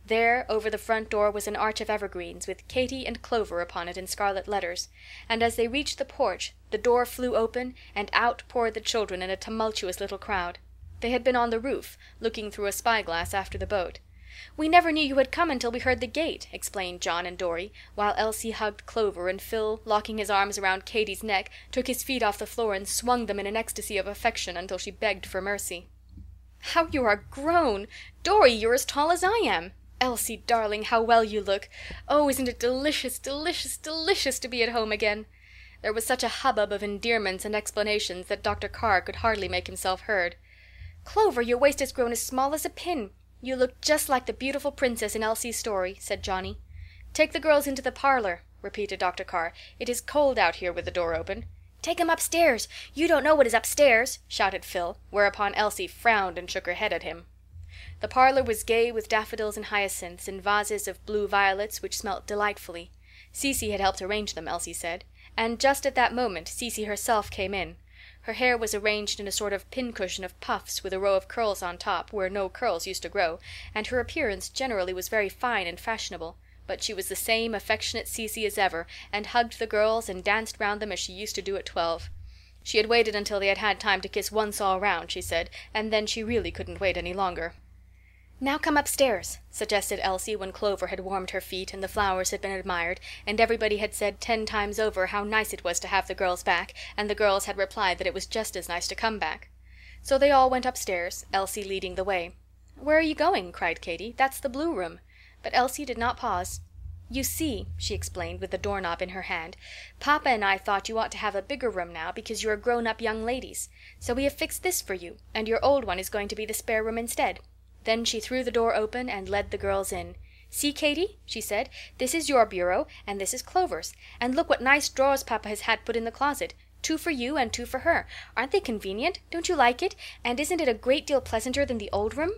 There, over the front door, was an arch of evergreens, with Katy and Clover upon it in scarlet letters, and as they reached the porch, the door flew open, and out poured the children in a tumultuous little crowd. They had been on the roof, looking through a spyglass after the boat. "We never knew you had come until we heard the gate," explained John and Dorry, while Elsie hugged Clover, and Phil, locking his arms around Katy's neck, took his feet off the floor and swung them in an ecstasy of affection until she begged for mercy. "How you are grown! Dorry, you're as tall as I am! Elsie, darling, how well you look! Oh, isn't it delicious, delicious, delicious to be at home again?" There was such a hubbub of endearments and explanations that Dr. Carr could hardly make himself heard. "Clover, your waist has grown as small as a pin. You look just like the beautiful princess in Elsie's story," said Johnny. "Take the girls into the parlor," repeated Dr. Carr. "It is cold out here with the door open." "Take 'em upstairs. You don't know what is upstairs," shouted Phil, whereupon Elsie frowned and shook her head at him. The parlor was gay with daffodils and hyacinths, and vases of blue violets which smelt delightfully. Cecy had helped arrange them, Elsie said, and just at that moment Cecy herself came in. Her hair was arranged in a sort of pincushion of puffs with a row of curls on top, where no curls used to grow, and her appearance generally was very fine and fashionable, but she was the same affectionate Cecy as ever, and hugged the girls and danced round them as she used to do at 12. She had waited until they had had time to kiss once all round, she said, and then she really couldn't wait any longer. "Now come upstairs," suggested Elsie when Clover had warmed her feet and the flowers had been admired, and everybody had said 10 times over how nice it was to have the girls back, and the girls had replied that it was just as nice to come back. So they all went upstairs, Elsie leading the way. "Where are you going?" cried Katy. "That's the blue room." But Elsie did not pause. "You see," she explained, with the doorknob in her hand, "Papa and I thought you ought to have a bigger room now, because you are grown-up young ladies. So we have fixed this for you, and your old one is going to be the spare room instead." Then she threw the door open and led the girls in. "See, Katy," she said, "this is your bureau, and this is Clover's. And look what nice drawers Papa has had put in the closet. 2 for you and 2 for her. Aren't they convenient? Don't you like it? And isn't it a great deal pleasanter than the old room?"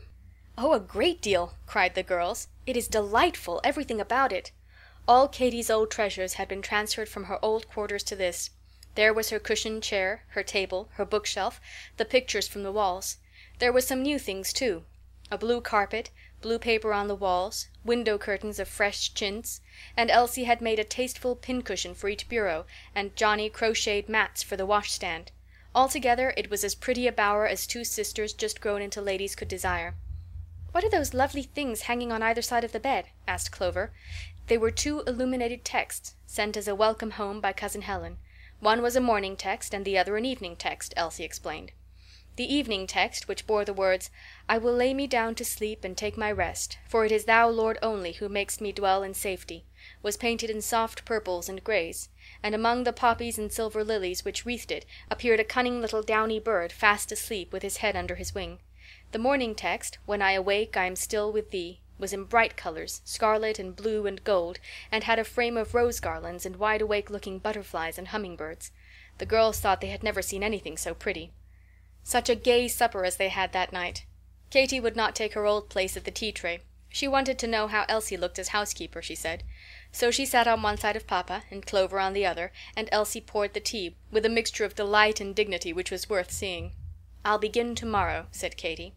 "Oh, a great deal," cried the girls. "It is delightful, everything about it." All Katy's old treasures had been transferred from her old quarters to this. There was her cushioned chair, her table, her bookshelf, the pictures from the walls. There were some new things, too. A blue carpet, blue paper on the walls, window curtains of fresh chintz, and Elsie had made a tasteful pincushion for each bureau, and Johnny crocheted mats for the washstand. Altogether it was as pretty a bower as 2 sisters just grown into ladies could desire. "What are those lovely things hanging on either side of the bed?" asked Clover. They were 2 illuminated texts, sent as a welcome home by Cousin Helen. One was a morning text and the other an evening text, Elsie explained. The evening text, which bore the words, "I will lay me down to sleep and take my rest, for it is thou, Lord, only, who makest me dwell in safety," was painted in soft purples and grays, and among the poppies and silver lilies which wreathed it appeared a cunning little downy bird fast asleep with his head under his wing. The morning text, "When I awake I am still with thee," was in bright colors, scarlet and blue and gold, and had a frame of rose garlands and wide-awake-looking butterflies and hummingbirds. The girls thought they had never seen anything so pretty. Such a gay supper as they had that night! Katy would not take her old place at the tea-tray. She wanted to know how Elsie looked as housekeeper, she said. So she sat on one side of Papa, and Clover on the other, and Elsie poured the tea, with a mixture of delight and dignity which was worth seeing. "I'll begin tomorrow," said Katy.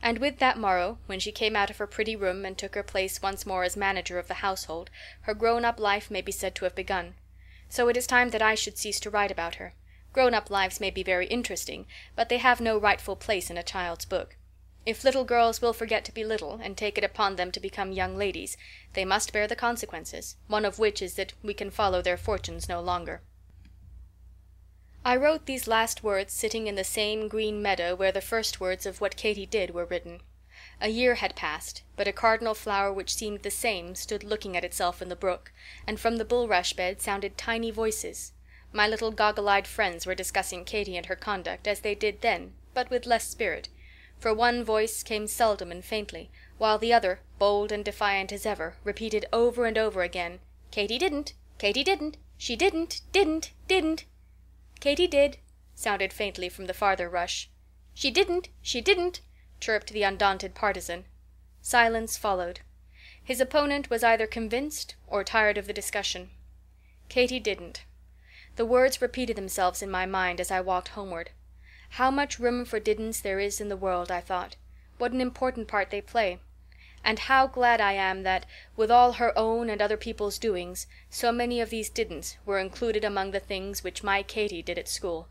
And with that morrow, when she came out of her pretty room and took her place once more as manager of the household, her grown-up life may be said to have begun. So it is time that I should cease to write about her. Grown-up lives may be very interesting, but they have no rightful place in a child's book. If little girls will forget to be little, and take it upon them to become young ladies, they must bear the consequences, one of which is that we can follow their fortunes no longer. I wrote these last words sitting in the same green meadow where the first words of What Katy Did were written. A year had passed, but a cardinal flower which seemed the same stood looking at itself in the brook, and from the bulrush bed sounded tiny voices. My little goggle-eyed friends were discussing Katy and her conduct, as they did then, but with less spirit. For one voice came seldom and faintly, while the other, bold and defiant as ever, repeated over and over again, "Katy didn't! Katy didn't! She didn't! "Katy did," sounded faintly from the farther rush. "She didn't! She didn't!" chirped the undaunted partisan. Silence followed. His opponent was either convinced or tired of the discussion. Katy didn't. The words repeated themselves in my mind as I walked homeward. How much room for didn'ts there is in the world, I thought. What an important part they play. And how glad I am that, with all her own and other people's doings, so many of these didn'ts were included among the things which my Katy did at school.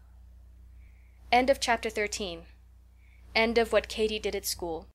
End of chapter 13. End of What Katy Did at School.